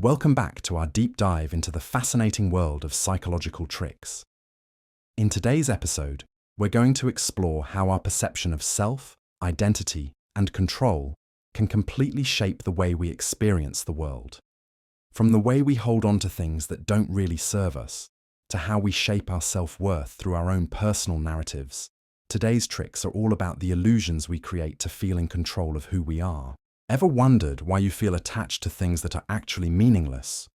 Welcome back to our deep dive into the fascinating world of psychological tricks. In today's episode, we're going to explore how our perception of self, identity, and control can completely shape the way we experience the world. From the way we hold on to things that don't really serve us, to how we shape our self-worth through our own personal narratives, today's tricks are all about the illusions we create to feel in control of who we are. Ever wondered why you feel attached to things that are actually meaningless?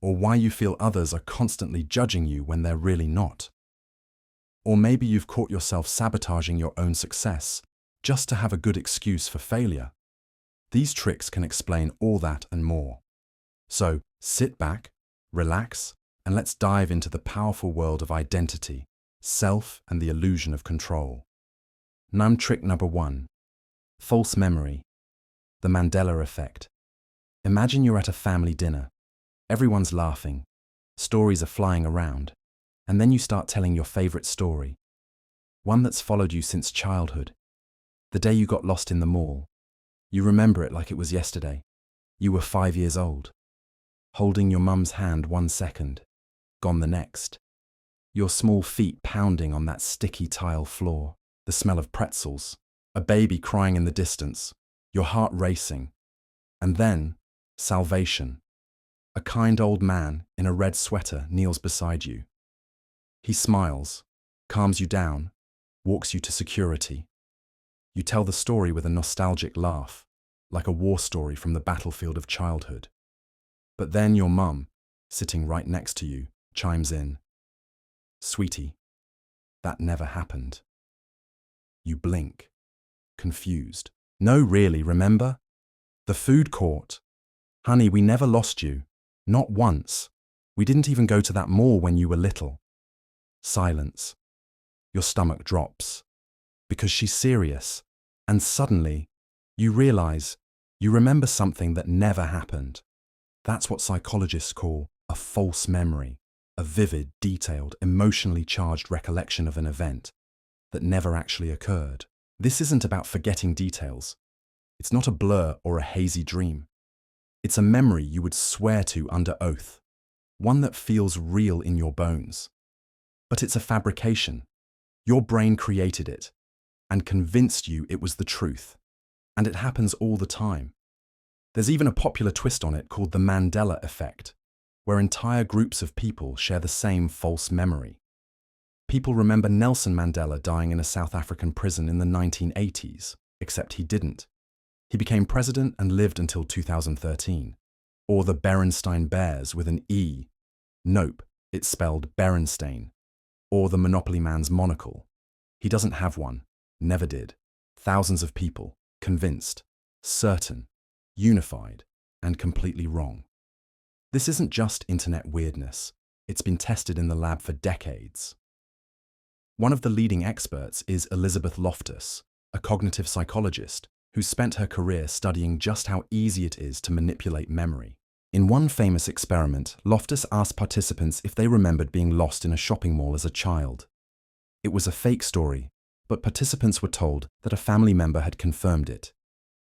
Or why you feel others are constantly judging you when they're really not? Or maybe you've caught yourself sabotaging your own success just to have a good excuse for failure. These tricks can explain all that and more. So sit back, relax, and let's dive into the powerful world of identity, self, and the illusion of control. Trick number 1. False memory. The Mandela effect. Imagine you're at a family dinner. Everyone's laughing. Stories are flying around. And then you start telling your favorite story. One that's followed you since childhood. The day you got lost in the mall. You remember it like it was yesterday. You were 5 years old. Holding your mum's hand 1 second. Gone the next. Your small feet pounding on that sticky tile floor. The smell of pretzels. A baby crying in the distance. Your heart racing. And then, salvation. A kind old man in a red sweater kneels beside you. He smiles, calms you down, walks you to security. You tell the story with a nostalgic laugh, like a war story from the battlefield of childhood. But then your mum, sitting right next to you, chimes in. Sweetie, that never happened. You blink, confused. No, really, remember? The food court. Honey, we never lost you. Not once. We didn't even go to that mall when you were little. Silence. Your stomach drops. Because she's serious. And suddenly, you realize you remember something that never happened. That's what psychologists call a false memory. A vivid, detailed, emotionally charged recollection of an event that never actually occurred. This isn't about forgetting details. It's not a blur or a hazy dream. It's a memory you would swear to under oath, one that feels real in your bones. But it's a fabrication. Your brain created it and convinced you it was the truth. And it happens all the time. There's even a popular twist on it called the Mandela effect, where entire groups of people share the same false memory. People remember Nelson Mandela dying in a South African prison in the 1980s, except he didn't. He became president and lived until 2013. Or the Berenstain Bears with an E. Nope, it's spelled Berenstain. Or the Monopoly Man's monocle. He doesn't have one, never did. Thousands of people, convinced, certain, unified, and completely wrong. This isn't just internet weirdness. It's been tested in the lab for decades. One of the leading experts is Elizabeth Loftus, a cognitive psychologist who spent her career studying just how easy it is to manipulate memory. In one famous experiment, Loftus asked participants if they remembered being lost in a shopping mall as a child. It was a fake story, but participants were told that a family member had confirmed it.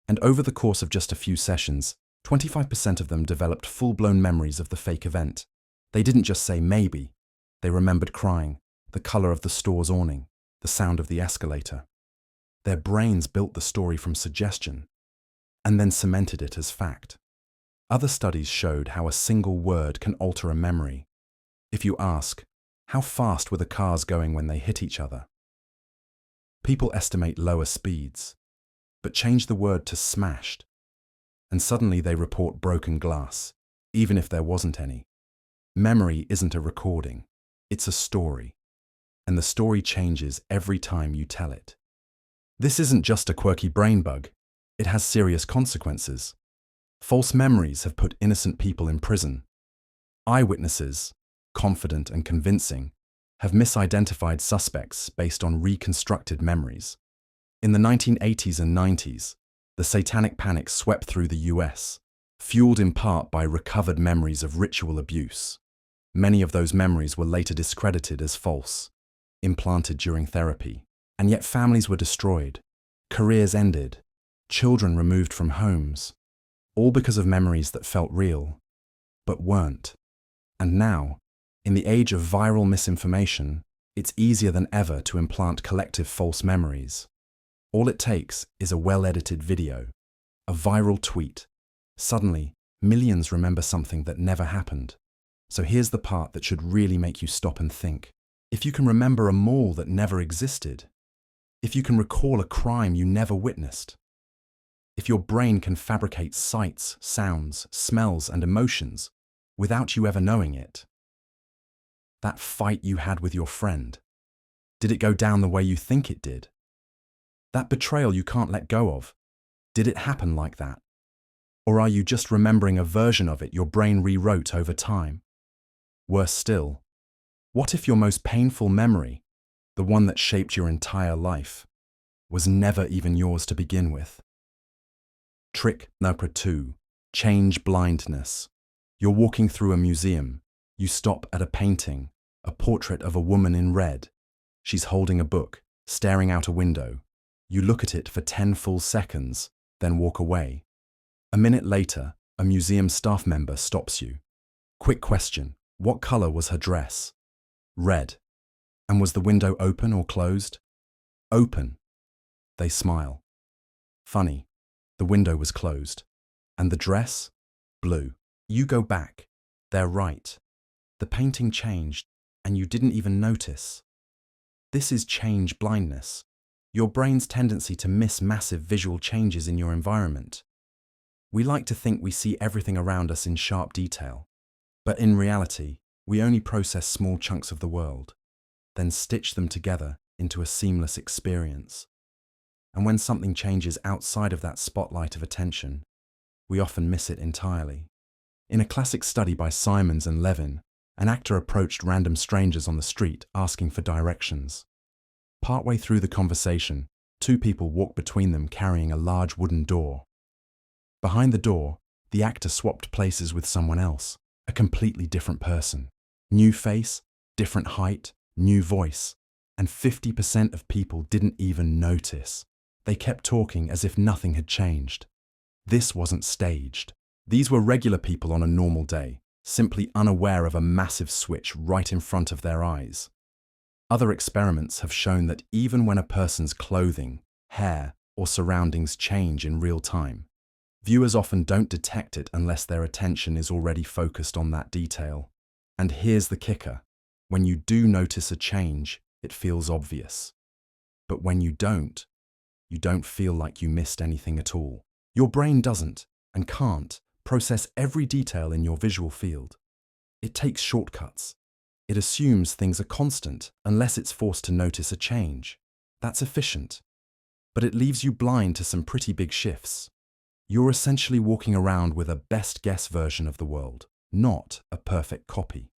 And over the course of just a few sessions, 25% of them developed full-blown memories of the fake event. They didn't just say maybe. They remembered crying, the color of the store's awning, the sound of the escalator. Their brains built the story from suggestion and then cemented it as fact. Other studies showed how a single word can alter a memory. If you ask, how fast were the cars going when they hit each other? People estimate lower speeds, but change the word to smashed, and suddenly they report broken glass, even if there wasn't any. Memory isn't a recording, it's a story. And the story changes every time you tell it. This isn't just a quirky brain bug. It has serious consequences. False memories have put innocent people in prison. Eyewitnesses, confident and convincing, have misidentified suspects based on reconstructed memories. In the 1980s and 90s, the Satanic Panic swept through the US, fueled in part by recovered memories of ritual abuse. Many of those memories were later discredited as false, implanted during therapy. And yet families were destroyed, careers ended, children removed from homes, all because of memories that felt real, but weren't. And now, in the age of viral misinformation, it's easier than ever to implant collective false memories. All it takes is a well-edited video, a viral tweet. Suddenly, millions remember something that never happened. So here's the part that should really make you stop and think. If you can remember a mall that never existed, if you can recall a crime you never witnessed, if your brain can fabricate sights, sounds, smells, and emotions without you ever knowing it, that fight you had with your friend, did it go down the way you think it did? That betrayal you can't let go of, did it happen like that? Or are you just remembering a version of it your brain rewrote over time? Worse still, what if your most painful memory, the one that shaped your entire life, was never even yours to begin with? Trick number 2, change blindness. You're walking through a museum. You stop at a painting, a portrait of a woman in red. She's holding a book, staring out a window. You look at it for 10 full seconds, then walk away. A minute later, a museum staff member stops you. Quick question, what color was her dress? Red. And was the window open or closed? Open. They smile. Funny, the window was closed. And the dress? Blue. You go back. They're right. The painting changed, and you didn't even notice. This is change blindness, your brain's tendency to miss massive visual changes in your environment. We like to think we see everything around us in sharp detail, but in reality, we only process small chunks of the world, then stitch them together into a seamless experience. And when something changes outside of that spotlight of attention, we often miss it entirely. In a classic study by Simons and Levin, an actor approached random strangers on the street asking for directions. Partway through the conversation, 2 people walked between them carrying a large wooden door. Behind the door, the actor swapped places with someone else, a completely different person. New face, different height, new voice, and 50% of people didn't even notice. They kept talking as if nothing had changed. This wasn't staged. These were regular people on a normal day, simply unaware of a massive switch right in front of their eyes. Other experiments have shown that even when a person's clothing, hair, or surroundings change in real time, viewers often don't detect it unless their attention is already focused on that detail. And here's the kicker. When you do notice a change, it feels obvious. But when you don't feel like you missed anything at all. Your brain doesn't, and can't, process every detail in your visual field. It takes shortcuts. It assumes things are constant unless it's forced to notice a change. That's efficient. But it leaves you blind to some pretty big shifts. You're essentially walking around with a best guess version of the world, not a perfect copy.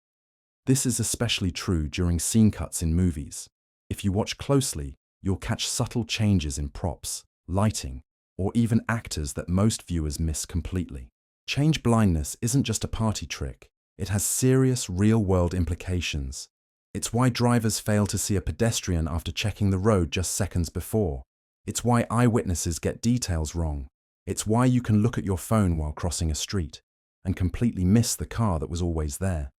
This is especially true during scene cuts in movies. If you watch closely, you'll catch subtle changes in props, lighting, or even actors that most viewers miss completely. Change blindness isn't just a party trick. It has serious real-world implications. It's why drivers fail to see a pedestrian after checking the road just seconds before. It's why eyewitnesses get details wrong. It's why you can look at your phone while crossing a street and completely miss the car that was always there.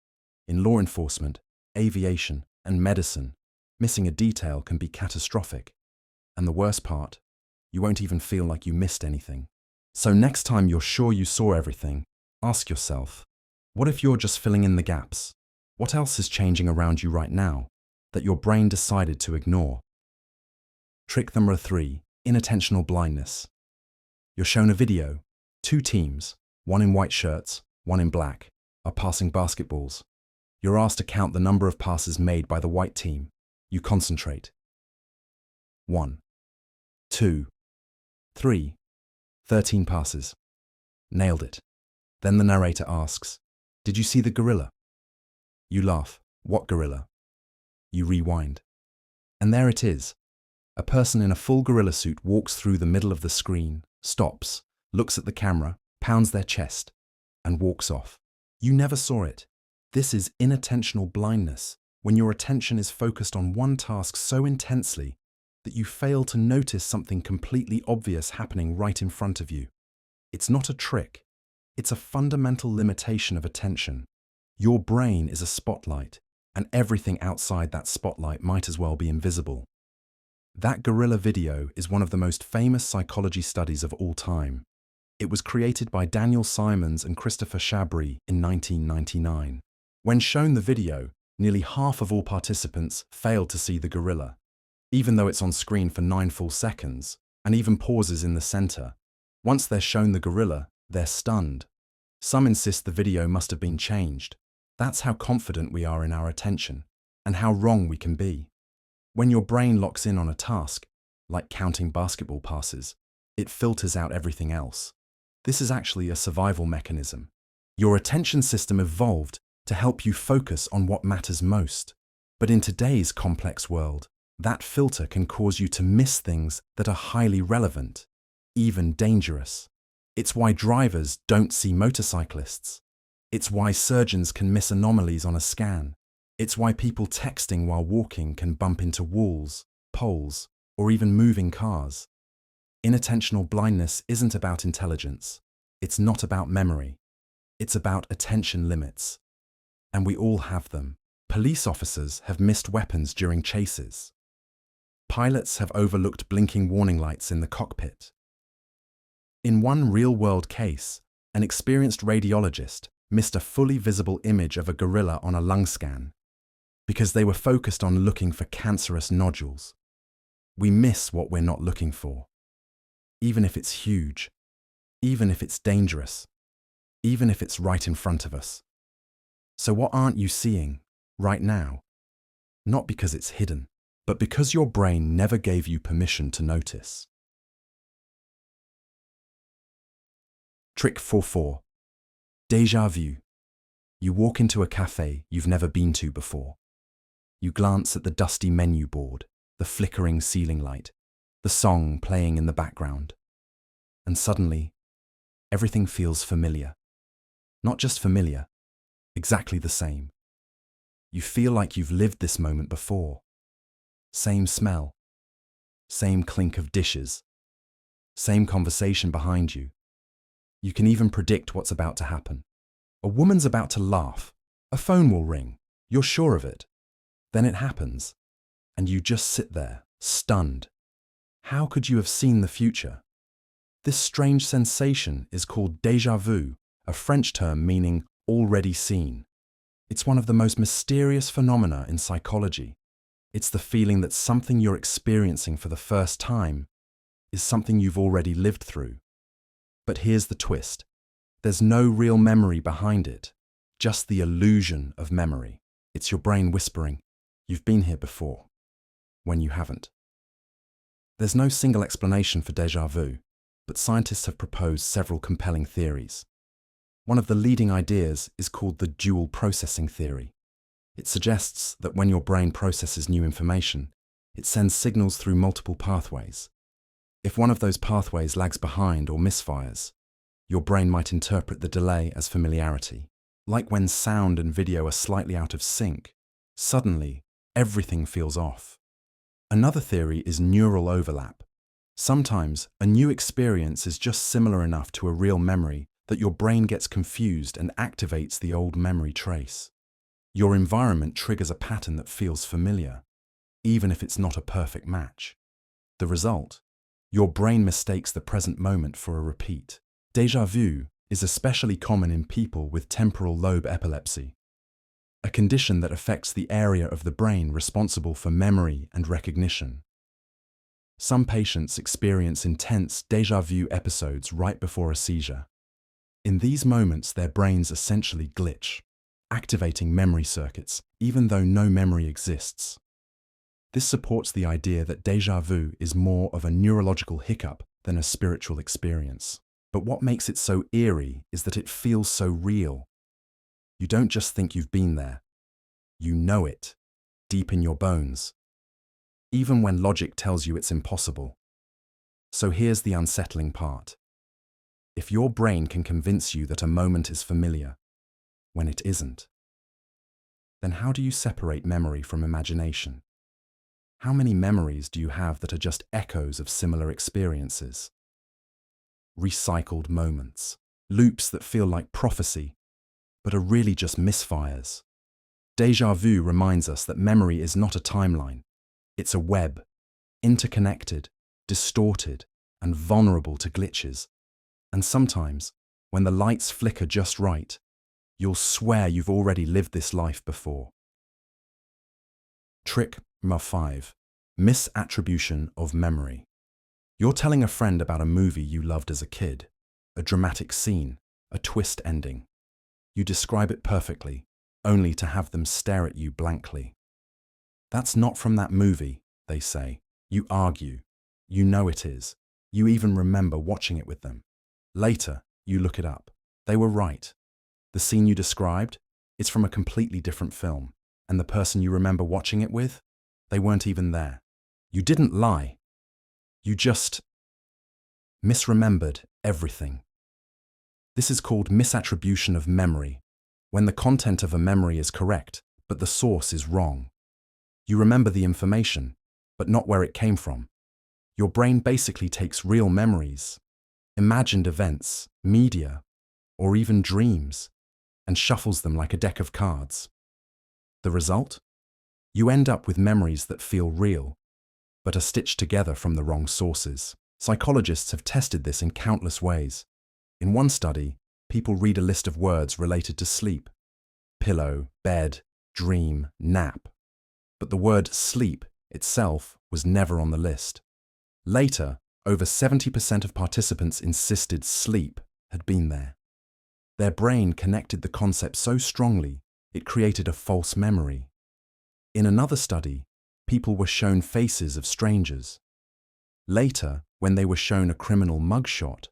In law enforcement, aviation, and medicine, missing a detail can be catastrophic. And the worst part, you won't even feel like you missed anything. So next time you're sure you saw everything, ask yourself, what if you're just filling in the gaps? What else is changing around you right now that your brain decided to ignore? Trick number 3, inattentional blindness. You're shown a video. 2 teams, one in white shirts, one in black, are passing basketballs. You're asked to count the number of passes made by the white team. You concentrate. 1, 2, 3, 13 passes. Nailed it. Then the narrator asks, "Did you see the gorilla?" You laugh. What gorilla? You rewind. And there it is. A person in a full gorilla suit walks through the middle of the screen, stops, looks at the camera, pounds their chest, and walks off. You never saw it. This is inattentional blindness, when your attention is focused on one task so intensely that you fail to notice something completely obvious happening right in front of you. It's not a trick. It's a fundamental limitation of attention. Your brain is a spotlight, and everything outside that spotlight might as well be invisible. That gorilla video is one of the most famous psychology studies of all time. It was created by Daniel Simons and Christopher Chabry in 1999. When shown the video, nearly half of all participants failed to see the gorilla, even though it's on screen for 9 full seconds, and even pauses in the center. Once they're shown the gorilla, they're stunned. Some insist the video must have been changed. That's how confident we are in our attention, and how wrong we can be. When your brain locks in on a task, like counting basketball passes, it filters out everything else. This is actually a survival mechanism. Your attention system evolved to help you focus on what matters most. But in today's complex world, that filter can cause you to miss things that are highly relevant, even dangerous. It's why drivers don't see motorcyclists. It's why surgeons can miss anomalies on a scan. It's why people texting while walking can bump into walls, poles, or even moving cars. Inattentional blindness isn't about intelligence. It's not about memory. It's about attention limits. And we all have them. Police officers have missed weapons during chases. Pilots have overlooked blinking warning lights in the cockpit. In one real-world case, an experienced radiologist missed a fully visible image of a gorilla on a lung scan because they were focused on looking for cancerous nodules. We miss what we're not looking for, even if it's huge, even if it's dangerous, even if it's right in front of us. So what aren't you seeing right now? Not because it's hidden, but because your brain never gave you permission to notice. Trick 44. Déjà vu. You walk into a cafe you've never been to before. You glance at the dusty menu board, the flickering ceiling light, the song playing in the background. And suddenly, everything feels familiar. Not just familiar, exactly the same. You feel like you've lived this moment before. Same smell, same clink of dishes, same conversation behind you. You can even predict what's about to happen. A woman's about to laugh. A phone will ring. You're sure of it. Then it happens, and you just sit there, stunned. How could you have seen the future? This strange sensation is called déjà vu, a French term meaning already seen. It's one of the most mysterious phenomena in psychology. It's the feeling that something you're experiencing for the first time is something you've already lived through. But here's the twist. There's no real memory behind it, just the illusion of memory. It's your brain whispering, "You've been here before," when you haven't. There's no single explanation for déjà vu, but scientists have proposed several compelling theories. One of the leading ideas is called the dual processing theory. It suggests that when your brain processes new information, it sends signals through multiple pathways. If one of those pathways lags behind or misfires, your brain might interpret the delay as familiarity. Like when sound and video are slightly out of sync, suddenly everything feels off. Another theory is neural overlap. Sometimes a new experience is just similar enough to a real memory that your brain gets confused and activates the old memory trace. Your environment triggers a pattern that feels familiar, even if it's not a perfect match. The result? Your brain mistakes the present moment for a repeat. Déjà vu is especially common in people with temporal lobe epilepsy, a condition that affects the area of the brain responsible for memory and recognition. Some patients experience intense déjà vu episodes right before a seizure. In these moments, their brains essentially glitch, activating memory circuits, even though no memory exists. This supports the idea that déjà vu is more of a neurological hiccup than a spiritual experience. But what makes it so eerie is that it feels so real. You don't just think you've been there. You know it, deep in your bones, even when logic tells you it's impossible. So here's the unsettling part. If your brain can convince you that a moment is familiar, when it isn't, then how do you separate memory from imagination? How many memories do you have that are just echoes of similar experiences? Recycled moments. loops that feel like prophecy, but are really just misfires. Déjà vu reminds us that memory is not a timeline. It's a web, interconnected, distorted, and vulnerable to glitches. And sometimes, when the lights flicker just right, you'll swear you've already lived this life before. Trick number 5. Misattribution of memory. You're telling a friend about a movie you loved as a kid, a dramatic scene, a twist ending. You describe it perfectly, only to have them stare at you blankly. That's not from that movie, they say. You argue. You know it is. You even remember watching it with them. Later, you look it up. They were right. The scene you described, it's from a completely different film, and the person you remember watching it with, they weren't even there. You didn't lie. You just misremembered everything. This is called misattribution of memory, when the content of a memory is correct, but the source is wrong. You remember the information, but not where it came from. Your brain basically takes real memories, imagined events, media, or even dreams, and shuffles them like a deck of cards. The result? You end up with memories that feel real, but are stitched together from the wrong sources. Psychologists have tested this in countless ways. In one study, people read a list of words related to sleep: pillow, bed, dream, nap. But the word sleep itself was never on the list. Later, over 70% of participants insisted sleep had been there. Their brain connected the concept so strongly, it created a false memory. In another study, people were shown faces of strangers. Later, when they were shown a criminal mugshot,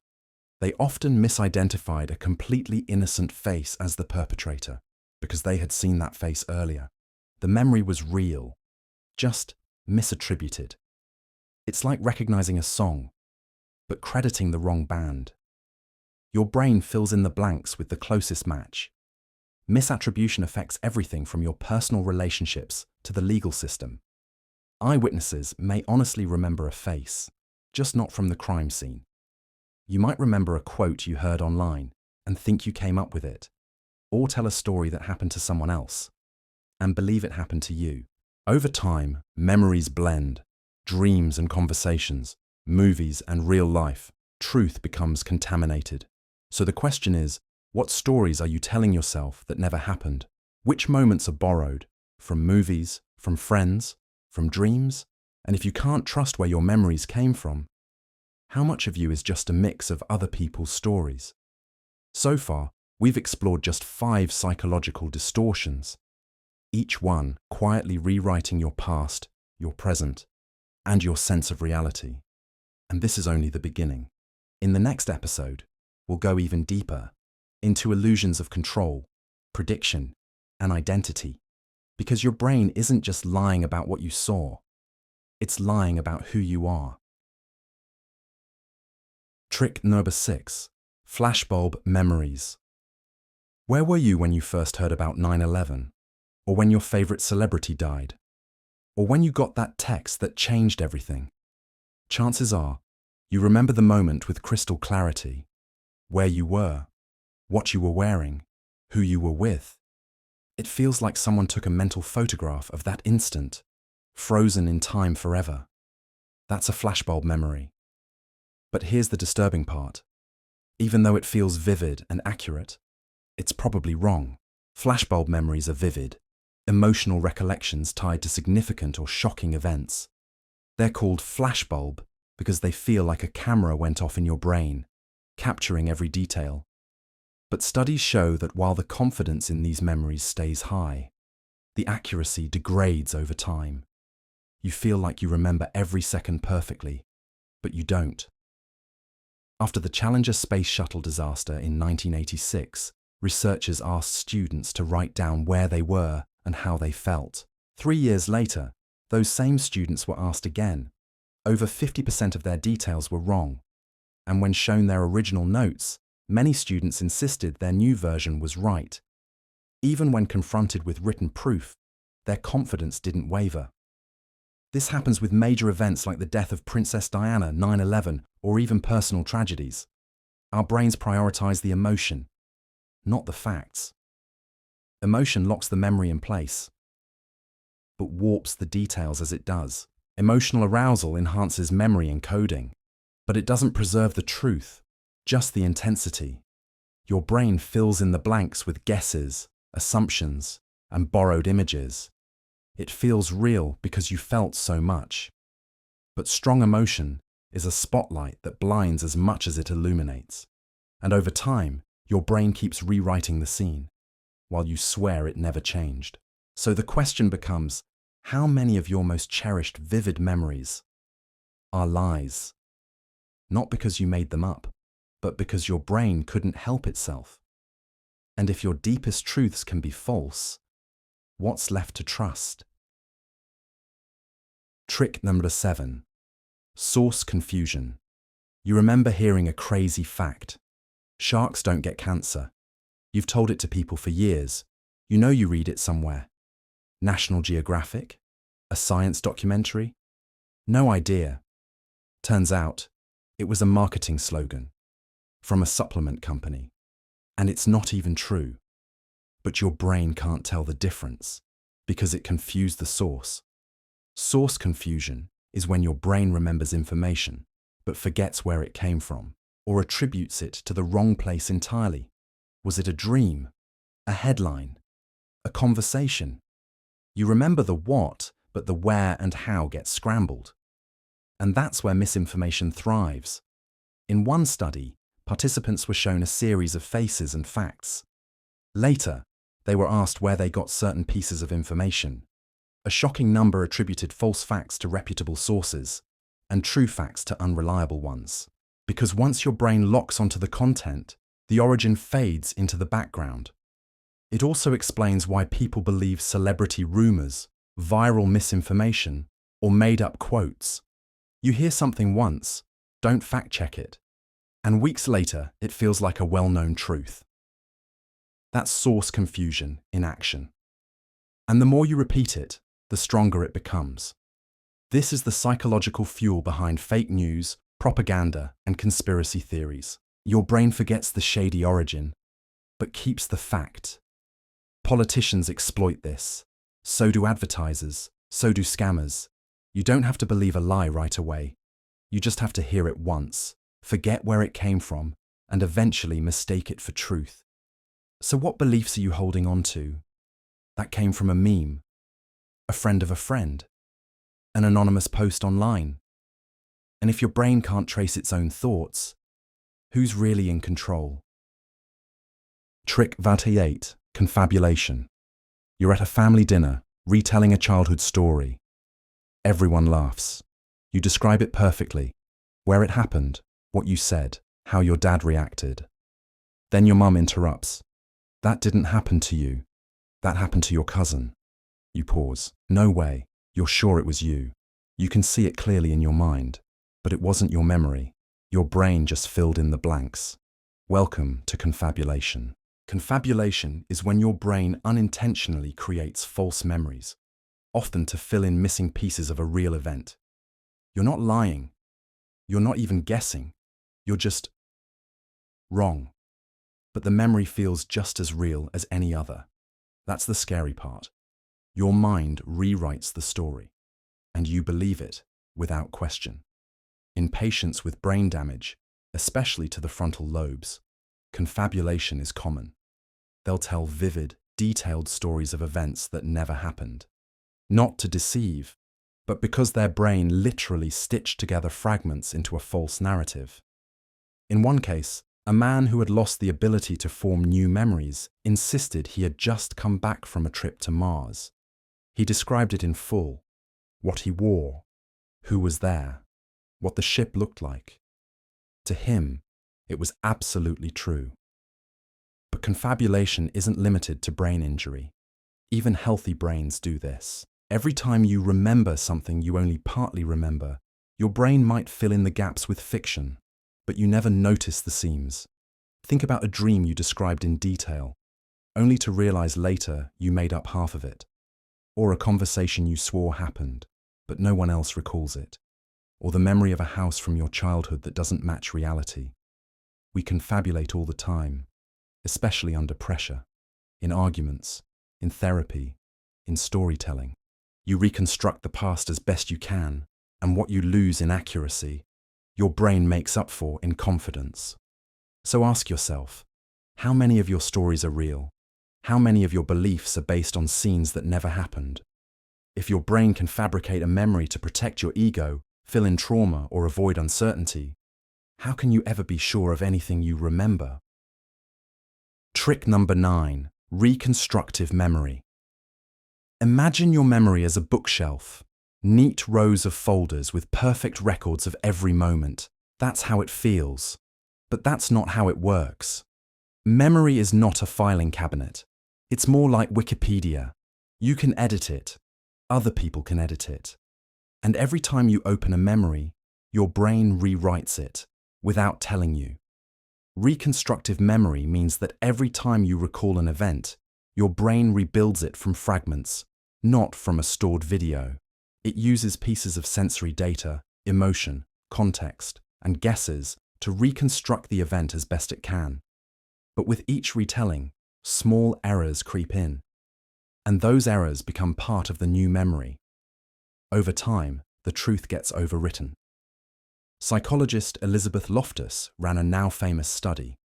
they often misidentified a completely innocent face as the perpetrator because they had seen that face earlier. The memory was real, just misattributed. It's like recognizing a song, but crediting the wrong band. Your brain fills in the blanks with the closest match. Misattribution affects everything from your personal relationships to the legal system. Eyewitnesses may honestly remember a face, just not from the crime scene. You might remember a quote you heard online and think you came up with it, or tell a story that happened to someone else and believe it happened to you. Over time, memories blend. Dreams and conversations, movies and real life, truth becomes contaminated. So the question is, what stories are you telling yourself that never happened? Which moments are borrowed? From movies, from friends, from dreams? And if you can't trust where your memories came from, how much of you is just a mix of other people's stories? So far, we've explored just 5 psychological distortions, each one quietly rewriting your past, your present, and your sense of reality. And this is only the beginning. In the next episode, we'll go even deeper into illusions of control, prediction, and identity. Because your brain isn't just lying about what you saw, it's lying about who you are. Trick number 6. Flashbulb memories. Where were you when you first heard about 9/11? Or when your favorite celebrity died? Or when you got that text that changed everything? Chances are, you remember the moment with crystal clarity. Where you were, what you were wearing, who you were with. It feels like someone took a mental photograph of that instant, frozen in time forever. That's a flashbulb memory. But here's the disturbing part. Even though it feels vivid and accurate, it's probably wrong. Flashbulb memories are vivid, emotional recollections tied to significant or shocking events. They're called flashbulb because they feel like a camera went off in your brain, capturing every detail. But studies show that while the confidence in these memories stays high, the accuracy degrades over time. You feel like you remember every second perfectly, but you don't. After the Challenger space shuttle disaster in 1986, researchers asked students to write down where they were and how they felt. 3 years later, those same students were asked again. Over 50% of their details were wrong, and when shown their original notes, many students insisted their new version was right. Even when confronted with written proof, their confidence didn't waver. This happens with major events like the death of Princess Diana, 9/11, or even personal tragedies. Our brains prioritize the emotion, not the facts. Emotion locks the memory in place, but warps the details as it does. Emotional arousal enhances memory encoding, but it doesn't preserve the truth, just the intensity. Your brain fills in the blanks with guesses, assumptions, and borrowed images. It feels real because you felt so much. But strong emotion is a spotlight that blinds as much as it illuminates. And over time, your brain keeps rewriting the scene, while you swear it never changed. So the question becomes, how many of your most cherished vivid memories are lies? Not because you made them up, but because your brain couldn't help itself. And if your deepest truths can be false, what's left to trust? Trick number 7. Source confusion. You remember hearing a crazy fact. Sharks don't get cancer. You've told it to people for years. You know you read it somewhere. National Geographic? A science documentary? No idea. Turns out, it was a marketing slogan from a supplement company. And it's not even true. But your brain can't tell the difference because it confused the source. Source confusion is when your brain remembers information but forgets where it came from or attributes it to the wrong place entirely. Was it a dream? A headline? A conversation? You remember the what, but the where and how gets scrambled. And that's where misinformation thrives. In one study, participants were shown a series of faces and facts. Later, they were asked where they got certain pieces of information. A shocking number attributed false facts to reputable sources and true facts to unreliable ones. Because once your brain locks onto the content, the origin fades into the background. It also explains why people believe celebrity rumors, viral misinformation, or made-up quotes. You hear something once, don't fact-check it, and weeks later it feels like a well-known truth. That's source confusion in action. And the more you repeat it, the stronger it becomes. This is the psychological fuel behind fake news, propaganda, and conspiracy theories. Your brain forgets the shady origin, but keeps the fact. Politicians exploit this. So do advertisers. So do scammers. You don't have to believe a lie right away. You just have to hear it once, forget where it came from, and eventually mistake it for truth. So what beliefs are you holding on to? That came from a meme, a friend of a friend, an anonymous post online. And if your brain can't trace its own thoughts, who's really in control? Trick 28. Confabulation. You're at a family dinner, retelling a childhood story. Everyone laughs. You describe it perfectly. Where it happened, what you said, how your dad reacted. Then your mum interrupts. That didn't happen to you. That happened to your cousin. You pause. No way. You're sure it was you. You can see it clearly in your mind. But it wasn't your memory. Your brain just filled in the blanks. Welcome to confabulation. Confabulation is when your brain unintentionally creates false memories, often to fill in missing pieces of a real event. You're not lying. You're not even guessing. You're just wrong. But the memory feels just as real as any other. That's the scary part. Your mind rewrites the story, and you believe it without question. In patients with brain damage, especially to the frontal lobes, confabulation is common. They'll tell vivid, detailed stories of events that never happened. Not to deceive, but because their brain literally stitched together fragments into a false narrative. In one case, a man who had lost the ability to form new memories insisted he had just come back from a trip to Mars. He described it in full: what he wore, who was there, what the ship looked like. To him, it was absolutely true. But confabulation isn't limited to brain injury. Even healthy brains do this. Every time you remember something you only partly remember, your brain might fill in the gaps with fiction, but you never notice the seams. Think about a dream you described in detail, only to realize later you made up half of it. Or a conversation you swore happened, but no one else recalls it. Or the memory of a house from your childhood that doesn't match reality. We confabulate all the time, especially under pressure, in arguments, in therapy, in storytelling. You reconstruct the past as best you can, and what you lose in accuracy, your brain makes up for in confidence. So ask yourself, how many of your stories are real? How many of your beliefs are based on scenes that never happened? If your brain can fabricate a memory to protect your ego, fill in trauma, or avoid uncertainty, how can you ever be sure of anything you remember? Trick number 9, reconstructive memory. Imagine your memory as a bookshelf, neat rows of folders with perfect records of every moment. That's how it feels. But that's not how it works. Memory is not a filing cabinet. It's more like Wikipedia. You can edit it. Other people can edit it. And every time you open a memory, your brain rewrites it without telling you. Reconstructive memory means that every time you recall an event, your brain rebuilds it from fragments, not from a stored video. It uses pieces of sensory data, emotion, context, and guesses to reconstruct the event as best it can. But with each retelling, small errors creep in, and those errors become part of the new memory. Over time, the truth gets overwritten. Psychologist Elizabeth Loftus ran a now famous study.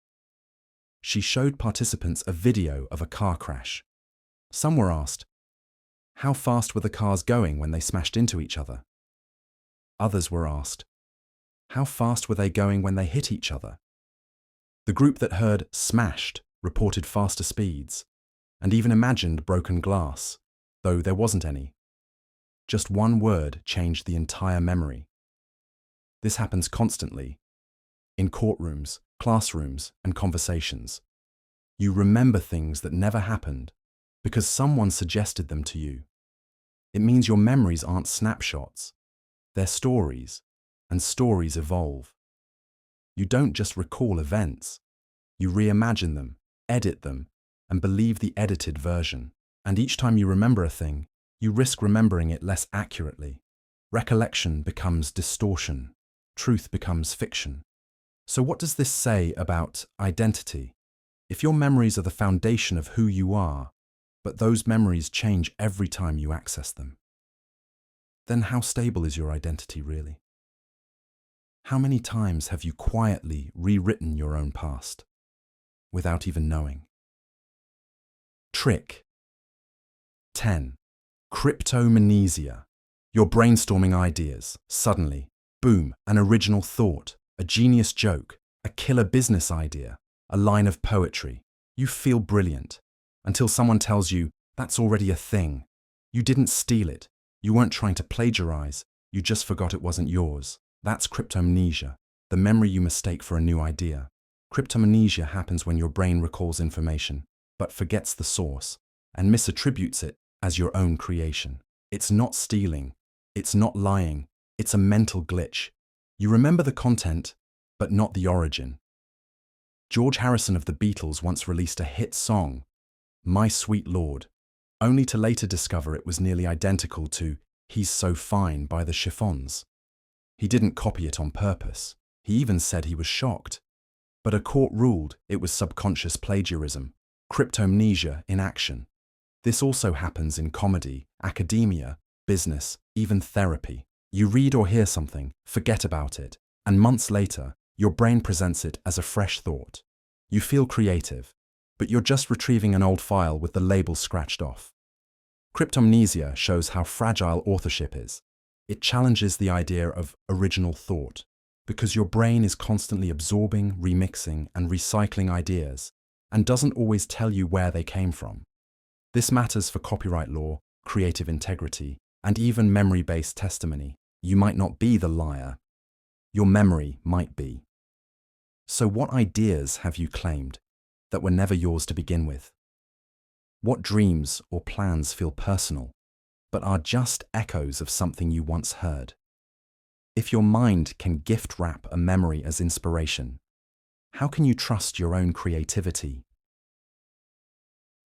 She showed participants a video of a car crash. Some were asked, how fast were the cars going when they smashed into each other? Others were asked, how fast were they going when they hit each other? The group that heard smashed reported faster speeds, and even imagined broken glass, though there wasn't any. Just one word changed the entire memory. This happens constantly, in courtrooms, classrooms, and conversations. You remember things that never happened because someone suggested them to you. It means your memories aren't snapshots, they're stories, and stories evolve. You don't just recall events, you reimagine them, edit them, and believe the edited version. And each time you remember a thing, you risk remembering it less accurately. Recollection becomes distortion. Truth becomes fiction. So what does this say about identity? If your memories are the foundation of who you are, but those memories change every time you access them, then how stable is your identity really? How many times have you quietly rewritten your own past without even knowing? Trick 10. Cryptomnesia. You're brainstorming ideas. Suddenly, boom, an original thought, a genius joke, a killer business idea, a line of poetry. You feel brilliant until someone tells you that's already a thing. You didn't steal it. You weren't trying to plagiarize. You just forgot it wasn't yours. That's cryptomnesia, the memory you mistake for a new idea. Cryptomnesia happens when your brain recalls information, but forgets the source and misattributes it as your own creation. It's not stealing. It's not lying. It's a mental glitch. You remember the content, but not the origin. George Harrison of the Beatles once released a hit song, My Sweet Lord, only to later discover it was nearly identical to He's So Fine by the Chiffons. He didn't copy it on purpose. He even said he was shocked. But a court ruled it was subconscious plagiarism, cryptomnesia in action. This also happens in comedy, academia, business, even therapy. You read or hear something, forget about it, and months later, your brain presents it as a fresh thought. You feel creative, but you're just retrieving an old file with the label scratched off. Cryptomnesia shows how fragile authorship is. It challenges the idea of original thought, because your brain is constantly absorbing, remixing, and recycling ideas, and doesn't always tell you where they came from. This matters for copyright law, creative integrity, and even memory-based testimony. You might not be the liar. Your memory might be. So what ideas have you claimed that were never yours to begin with? What dreams or plans feel personal, but are just echoes of something you once heard? If your mind can gift wrap a memory as inspiration, how can you trust your own creativity?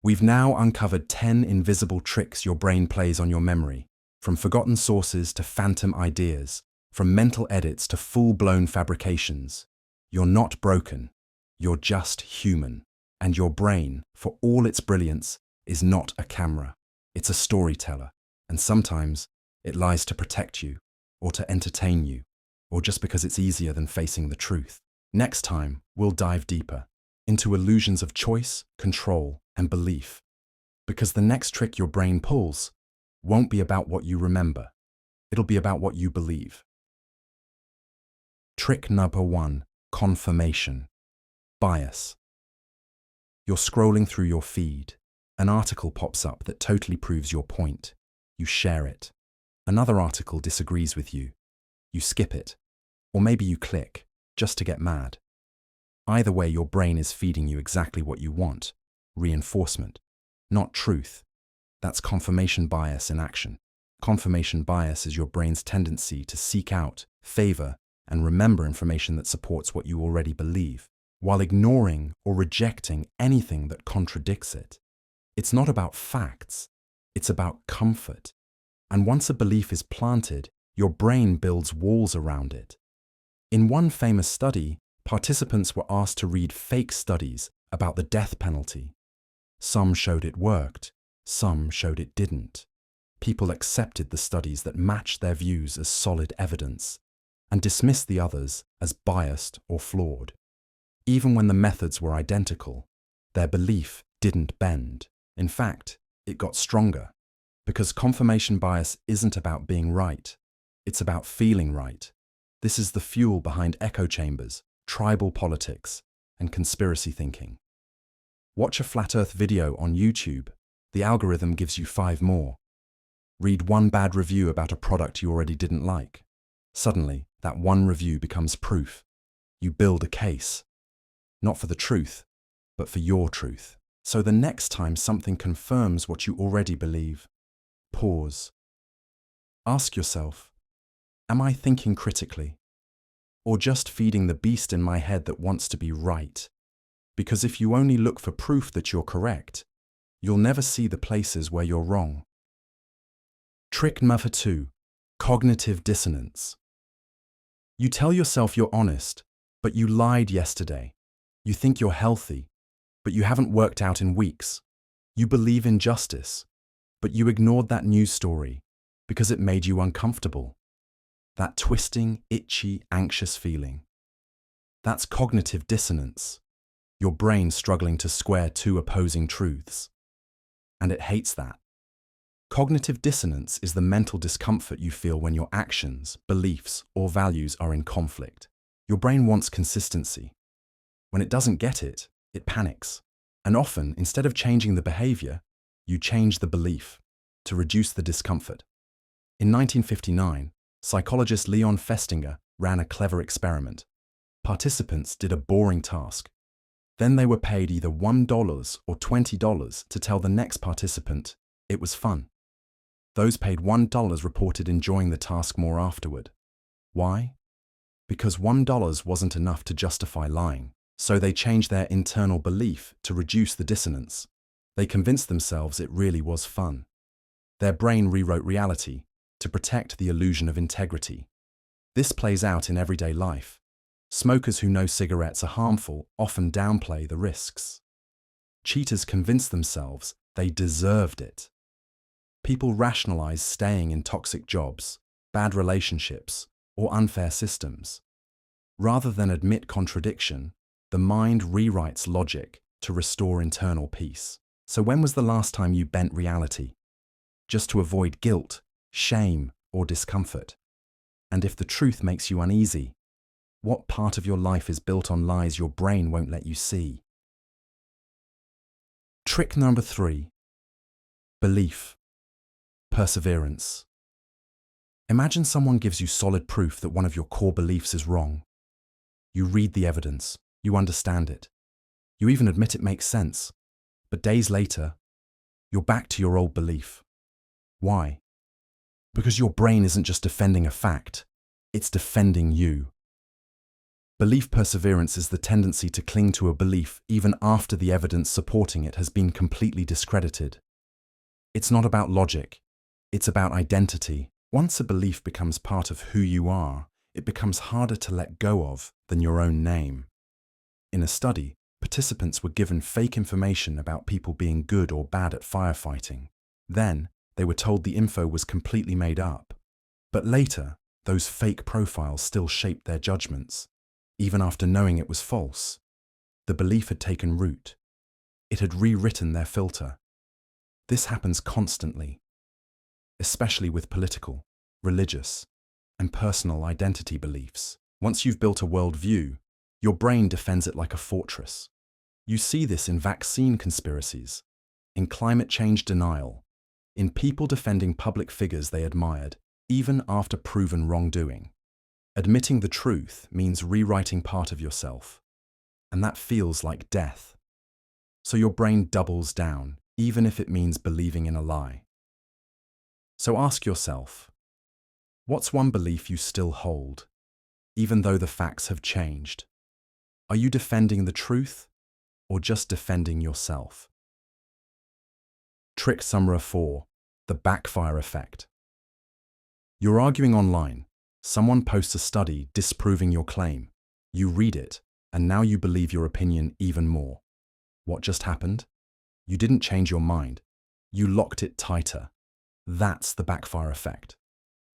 We've now uncovered 10 invisible tricks your brain plays on your memory, from forgotten sources to phantom ideas, from mental edits to full-blown fabrications. You're not broken. You're just human, and your brain, for all its brilliance, is not a camera. It's a storyteller, and sometimes it lies to protect you, or to entertain you, or just because it's easier than facing the truth. Next time, we'll dive deeper into illusions of choice, control, and belief, because the next trick your brain pulls won't be about what you remember. It'll be about what you believe. Trick number 1, confirmation bias. You're scrolling through your feed. An article pops up that totally proves your point. You share it. Another article disagrees with you. You skip it. Or maybe you click, just to get mad. Either way, your brain is feeding you exactly what you want. Reinforcement, not truth. That's confirmation bias in action. Confirmation bias is your brain's tendency to seek out, favor, and remember information that supports what you already believe, while ignoring or rejecting anything that contradicts it. It's not about facts, it's about comfort. And once a belief is planted, your brain builds walls around it. In one famous study, participants were asked to read fake studies about the death penalty. Some showed it worked, some showed it didn't. People accepted the studies that matched their views as solid evidence, and dismissed the others as biased or flawed. Even when the methods were identical, their belief didn't bend. In fact, it got stronger, because confirmation bias isn't about being right, it's about feeling right. This is the fuel behind echo chambers, tribal politics, and conspiracy thinking. Watch a flat earth video on YouTube. The algorithm gives you 5 more. Read one bad review about a product you already didn't like. Suddenly, that one review becomes proof. You build a case, not for the truth, but for your truth. So the next time something confirms what you already believe, pause. Ask yourself, am I thinking critically? Or just feeding the beast in my head that wants to be right? Because if you only look for proof that you're correct, you'll never see the places where you're wrong. Trick number 2, cognitive dissonance. You tell yourself you're honest, but you lied yesterday. You think you're healthy, but you haven't worked out in weeks. You believe in justice, but you ignored that news story because it made you uncomfortable. That twisting, itchy, anxious feeling. That's cognitive dissonance. Your brain struggling to square 2 opposing truths. And it hates that. Cognitive dissonance is the mental discomfort you feel when your actions, beliefs, or values are in conflict. Your brain wants consistency. When it doesn't get it, it panics. And often, instead of changing the behavior, you change the belief to reduce the discomfort. In 1959, psychologist Leon Festinger ran a clever experiment. Participants did a boring task. Then they were paid either $1 or $20 to tell the next participant it was fun. Those paid $1 reported enjoying the task more afterward. Why? Because $1 wasn't enough to justify lying. So they changed their internal belief to reduce the dissonance. They convinced themselves it really was fun. Their brain rewrote reality to protect the illusion of integrity. This plays out in everyday life. Smokers who know cigarettes are harmful often downplay the risks. Cheaters convince themselves they deserved it. People rationalize staying in toxic jobs, bad relationships, or unfair systems. Rather than admit contradiction, the mind rewrites logic to restore internal peace. So when was the last time you bent reality? Just to avoid guilt, shame, or discomfort? And if the truth makes you uneasy, what part of your life is built on lies your brain won't let you see? Trick number 3, belief, perseverance. Imagine someone gives you solid proof that one of your core beliefs is wrong. You read the evidence. You understand it. You even admit it makes sense. But days later, you're back to your old belief. Why? Because your brain isn't just defending a fact, it's defending you. Belief perseverance is the tendency to cling to a belief even after the evidence supporting it has been completely discredited. It's not about logic, it's about identity. Once a belief becomes part of who you are, it becomes harder to let go of than your own name. In a study, participants were given fake information about people being good or bad at firefighting. Then, they were told the info was completely made up. But later, those fake profiles still shaped their judgments, even after knowing it was false. The belief had taken root. It had rewritten their filter. This happens constantly, especially with political, religious, and personal identity beliefs. Once you've built a worldview, your brain defends it like a fortress. You see this in vaccine conspiracies, in climate change denial, in people defending public figures they admired, even after proven wrongdoing. Admitting the truth means rewriting part of yourself, and that feels like death. So your brain doubles down, even if it means believing in a lie. So ask yourself, what's one belief you still hold, even though the facts have changed? Are you defending the truth, or just defending yourself? Trick number 4, the backfire effect. You're arguing online. Someone posts a study disproving your claim. You read it, and now you believe your opinion even more. What just happened? You didn't change your mind. You locked it tighter. That's the backfire effect.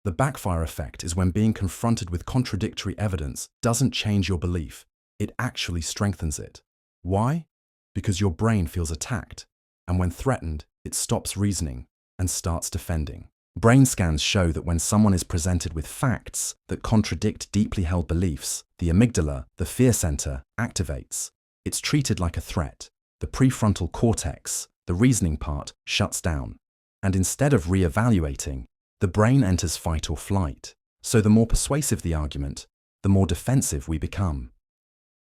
The backfire effect is when being confronted with contradictory evidence doesn't change your belief. It actually strengthens it. Why? Because your brain feels attacked, and when threatened, it stops reasoning and starts defending. Brain scans show that when someone is presented with facts that contradict deeply held beliefs, the amygdala, the fear center, activates. It's treated like a threat. The prefrontal cortex, the reasoning part, shuts down. And instead of re-evaluating, the brain enters fight or flight. So the more persuasive the argument, the more defensive we become.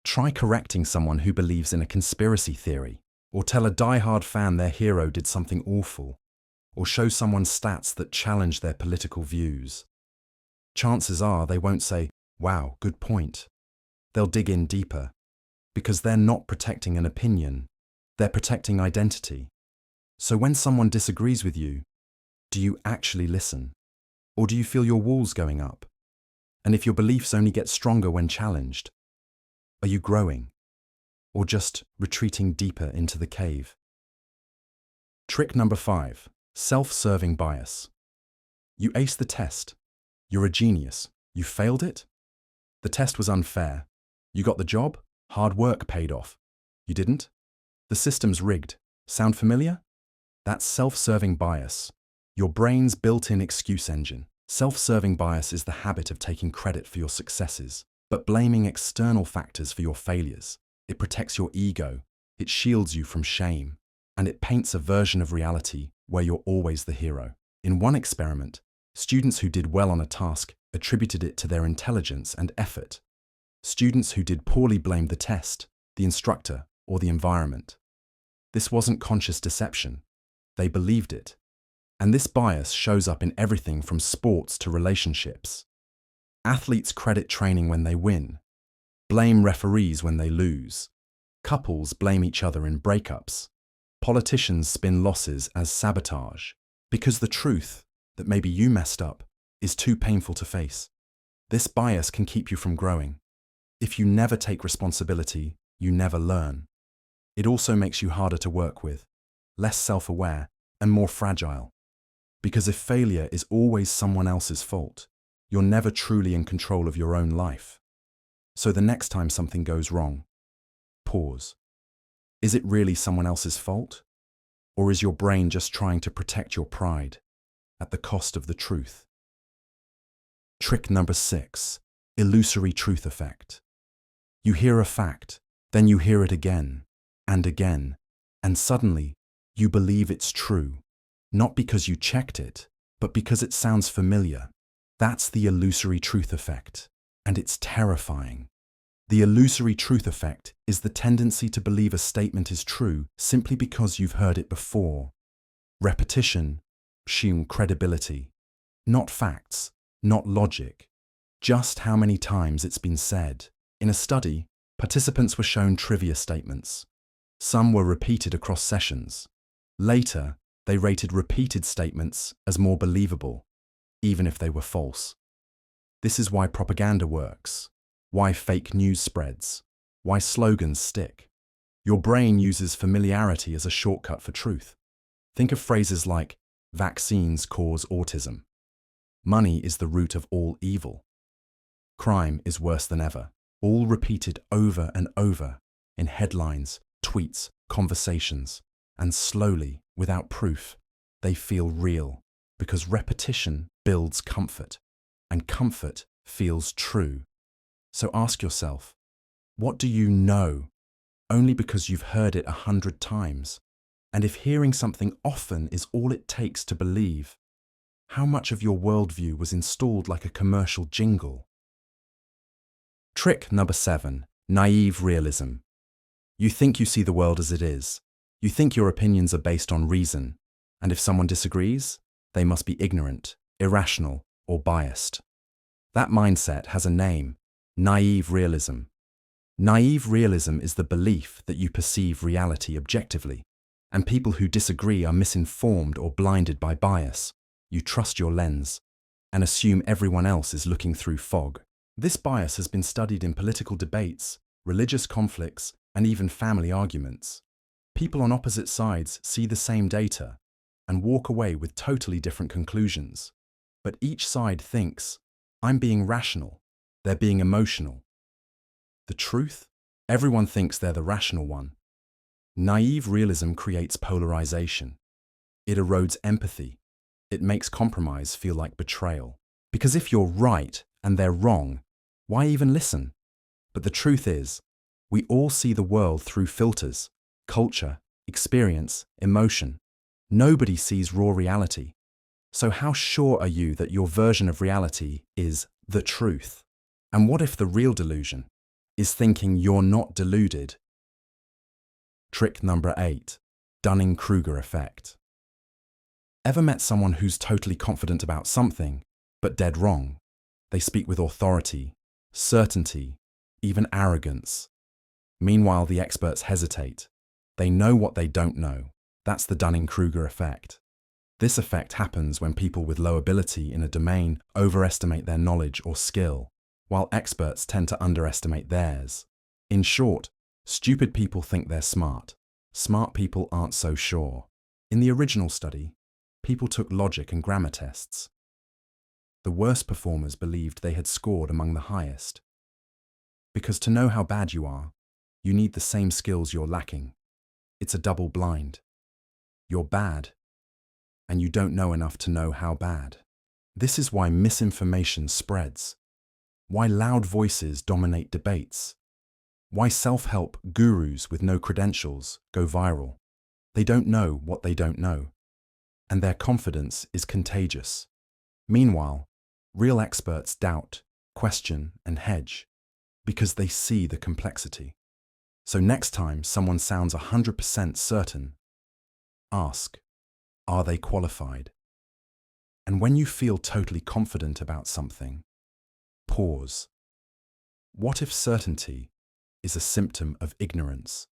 Try correcting someone who believes in a conspiracy theory, or tell a die-hard fan their hero did something awful, or show someone stats that challenge their political views. Chances are they won't say, "Wow, good point." They'll dig in deeper, because they're not protecting an opinion, they're protecting identity. So when someone disagrees with you, do you actually listen? Or do you feel your walls going up? And if your beliefs only get stronger when challenged, are you growing? Or just retreating deeper into the cave? Trick number 5, self-serving bias. You aced the test. You're a genius. You failed it? The test was unfair. You got the job? Hard work paid off. You didn't? The system's rigged. Sound familiar? That's self-serving bias, your brain's built-in excuse engine. Self-serving bias is the habit of taking credit for your successes, but blaming external factors for your failures. It protects your ego, it shields you from shame, and it paints a version of reality where you're always the hero. In one experiment, students who did well on a task attributed it to their intelligence and effort. Students who did poorly blamed the test, the instructor, or the environment. This wasn't conscious deception. They believed it. And this bias shows up in everything from sports to relationships. Athletes credit training when they win, blame referees when they lose. Couples blame each other in breakups. Politicians spin losses as sabotage, because the truth that maybe you messed up is too painful to face. This bias can keep you from growing. If you never take responsibility, you never learn. It also makes you harder to work with, less self-aware, and more fragile. Because if failure is always someone else's fault, you're never truly in control of your own life. So the next time something goes wrong, pause. Is it really someone else's fault? Or is your brain just trying to protect your pride at the cost of the truth? Trick number 6, illusory truth effect. You hear a fact, then you hear it again, and suddenly you believe it's true, not because you checked it, but because it sounds familiar. That's the illusory truth effect, and it's terrifying. The illusory truth effect is the tendency to believe a statement is true simply because you've heard it before. Repetition, credibility, not facts, not logic, just how many times it's been said. In a study, participants were shown trivia statements. Some were repeated across sessions. Later, they rated repeated statements as more believable, even if they were false. This is why propaganda works, why fake news spreads, Why slogans stick. Your brain uses familiarity as a shortcut for truth. Think of phrases like, vaccines cause autism. Money is the root of all evil. Crime is worse than ever. All repeated over and over in headlines, tweets, conversations, and slowly, without proof, they feel real because repetition builds comfort, and comfort feels true. So ask yourself, what do you know only because you've heard it 100 times? And if hearing something often is all it takes to believe, how much of your worldview was installed like a commercial jingle? Trick number 7, naive realism. You think you see the world as it is. You think your opinions are based on reason, and if someone disagrees, they must be ignorant, irrational, or biased. That mindset has a name, naive realism. Naive realism is the belief that you perceive reality objectively, and people who disagree are misinformed or blinded by bias. You trust your lens and assume everyone else is looking through fog. This bias has been studied in political debates, religious conflicts, and even family arguments. People on opposite sides see the same data and walk away with totally different conclusions. But each side thinks, I'm being rational, they're being emotional. The truth? Everyone thinks they're the rational one. Naive realism creates polarization. It erodes empathy. It makes compromise feel like betrayal. Because if you're right and they're wrong, why even listen? But the truth is, we all see the world through filters, culture, experience, emotion. Nobody sees raw reality. So how sure are you that your version of reality is the truth? And what if the real delusion is thinking you're not deluded? Trick number 8, Dunning-Kruger effect. Ever met someone who's totally confident about something, but dead wrong? They speak with authority, certainty, even arrogance. Meanwhile, the experts hesitate. They know what they don't know. That's the Dunning-Kruger effect. This effect happens when people with low ability in a domain overestimate their knowledge or skill, while experts tend to underestimate theirs. In short, stupid people think they're smart. Smart people aren't so sure. In the original study, people took logic and grammar tests. The worst performers believed they had scored among the highest. Because to know how bad you are, you need the same skills you're lacking. It's a double blind. You're bad, and you don't know enough to know how bad. This is why misinformation spreads, why loud voices dominate debates, why self-help gurus with no credentials go viral. They don't know what they don't know, and their confidence is contagious. Meanwhile, real experts doubt, question, and hedge because they see the complexity. So next time someone sounds 100% certain, ask, are they qualified? And when you feel totally confident about something, pause. What if certainty is a symptom of ignorance?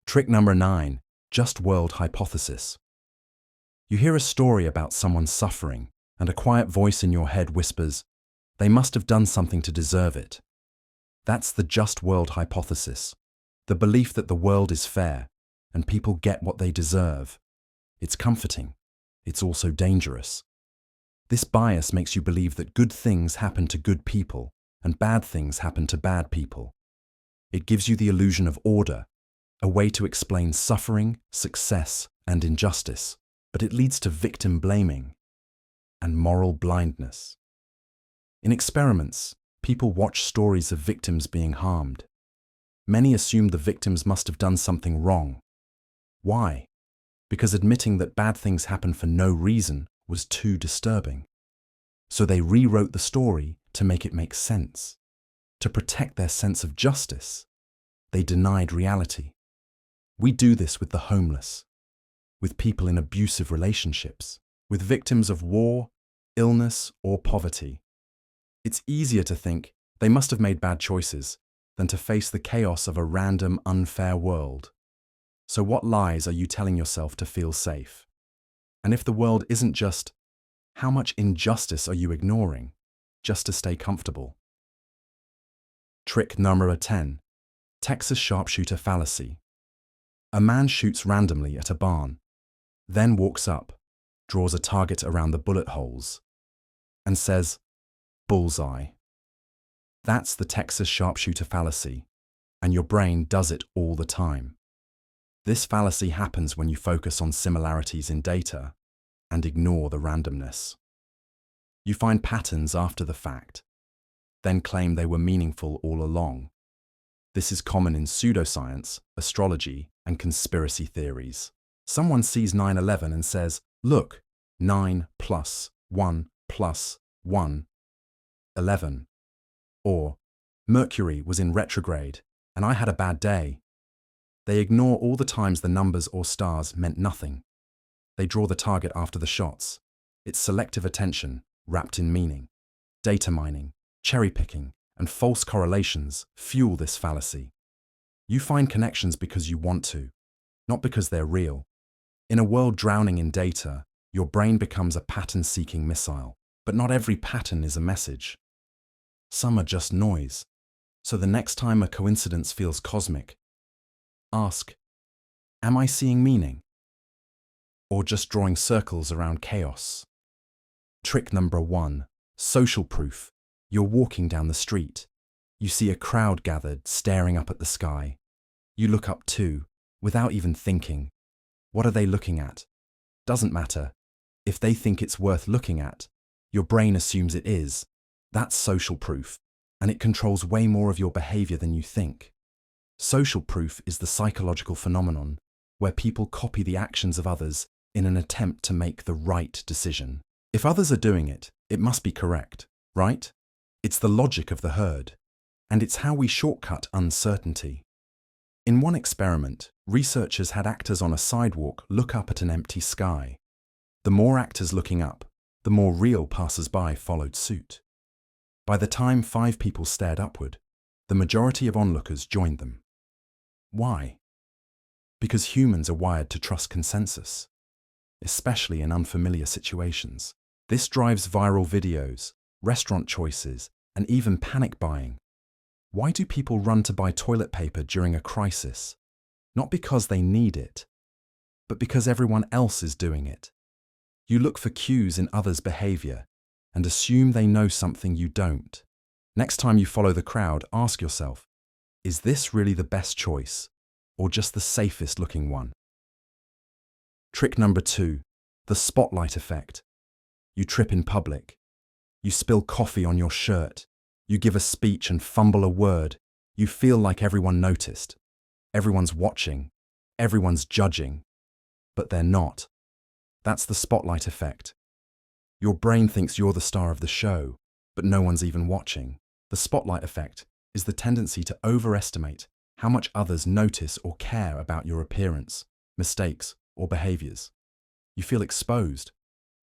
Trick number 9, just world hypothesis. You hear a story about someone suffering, and a quiet voice in your head whispers, they must have done something to deserve it. That's the just world hypothesis, the belief that the world is fair and people get what they deserve. It's comforting. It's also dangerous. This bias makes you believe that good things happen to good people and bad things happen to bad people. It gives you the illusion of order, a way to explain suffering, success, and injustice, but it leads to victim blaming and moral blindness. In experiments, people watch stories of victims being harmed. Many assume the victims must have done something wrong. Why? Because admitting that bad things happen for no reason was too disturbing. So they rewrote the story to make it make sense. To protect their sense of justice, they denied reality. We do this with the homeless, with people in abusive relationships, with victims of war, illness, or poverty. It's easier to think they must have made bad choices than to face the chaos of a random, unfair world. So what lies are you telling yourself to feel safe? And if the world isn't just, how much injustice are you ignoring just to stay comfortable? Trick number 10. Texas sharpshooter fallacy. A man shoots randomly at a barn, then walks up, draws a target around the bullet holes, and says, "Bullseye." That's the Texas sharpshooter fallacy, and your brain does it all the time. This fallacy happens when you focus on similarities in data and ignore the randomness. You find patterns after the fact, then claim they were meaningful all along. This is common in pseudoscience, astrology, and conspiracy theories. Someone sees 9/11 and says, "Look, 9 plus 1 plus 1, 11. Or, "Mercury was in retrograde, and I had a bad day." They ignore all the times the numbers or stars meant nothing. They draw the target after the shots. It's selective attention, wrapped in meaning. Data mining, cherry-picking, and false correlations fuel this fallacy. You find connections because you want to, not because they're real. In a world drowning in data, your brain becomes a pattern-seeking missile. But not every pattern is a message. Some are just noise. So the next time a coincidence feels cosmic, ask, am I seeing meaning? Or just drawing circles around chaos? Trick number 1, social proof. You're walking down the street. You see a crowd gathered, staring up at the sky. You look up too, without even thinking. What are they looking at? Doesn't matter. If they think it's worth looking at, your brain assumes it is. That's social proof, and it controls way more of your behavior than you think. Social proof is the psychological phenomenon where people copy the actions of others in an attempt to make the right decision. If others are doing it, it must be correct, right? It's the logic of the herd, and it's how we shortcut uncertainty. In one experiment, researchers had actors on a sidewalk look up at an empty sky. The more actors looking up, the more real passers-by followed suit. By the time 5 people stared upward, the majority of onlookers joined them. Why? Because humans are wired to trust consensus, especially in unfamiliar situations. This drives viral videos, restaurant choices, and even panic buying. Why do people run to buy toilet paper during a crisis? Not because they need it, but because everyone else is doing it. You look for cues in others' behavior and assume they know something you don't. Next time you follow the crowd, ask yourself, is this really the best choice, or just the safest looking one? Trick number 2, the spotlight effect. You trip in public. You spill coffee on your shirt. You give a speech and fumble a word. You feel like everyone noticed. Everyone's watching. Everyone's judging. But they're not. That's the spotlight effect. Your brain thinks you're the star of the show, but no one's even watching. The spotlight effect is the tendency to overestimate how much others notice or care about your appearance, mistakes, or behaviors. You feel exposed,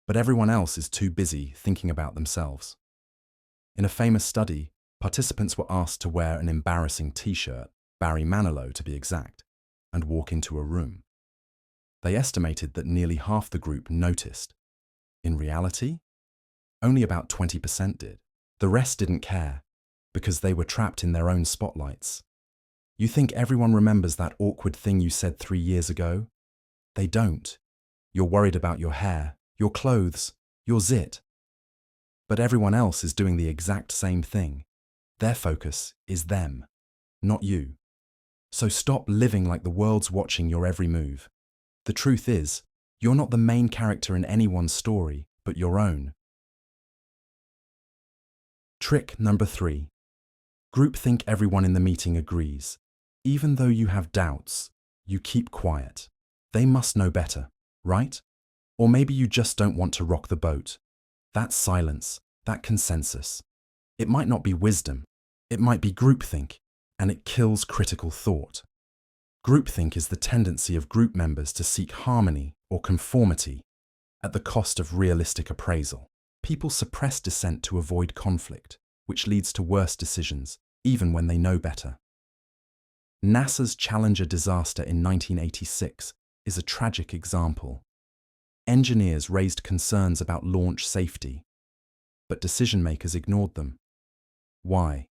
but everyone else is too busy thinking about themselves. In a famous study, participants were asked to wear an embarrassing t-shirt, Barry Manilow to be exact, and walk into a room. They estimated that nearly half the group noticed. In reality, only about 20% did. The rest didn't care, because they were trapped in their own spotlights. You think everyone remembers that awkward thing you said 3 years ago? They don't. You're worried about your hair, your clothes, your zit. But everyone else is doing the exact same thing. Their focus is them, not you. So stop living like the world's watching your every move. The truth is, you're not the main character in anyone's story, but your own. Trick number 3. Groupthink everyone in the meeting agrees. Even though you have doubts, you keep quiet. They must know better, right? Or maybe you just don't want to rock the boat. That silence, that consensus. It might not be wisdom. It might be groupthink, and it kills critical thought. Groupthink is the tendency of group members to seek harmony or conformity at the cost of realistic appraisal. People suppress dissent to avoid conflict, which leads to worse decisions, even when they know better. NASA's Challenger disaster in 1986 is a tragic example. Engineers raised concerns about launch safety, but decision-makers ignored them. Why?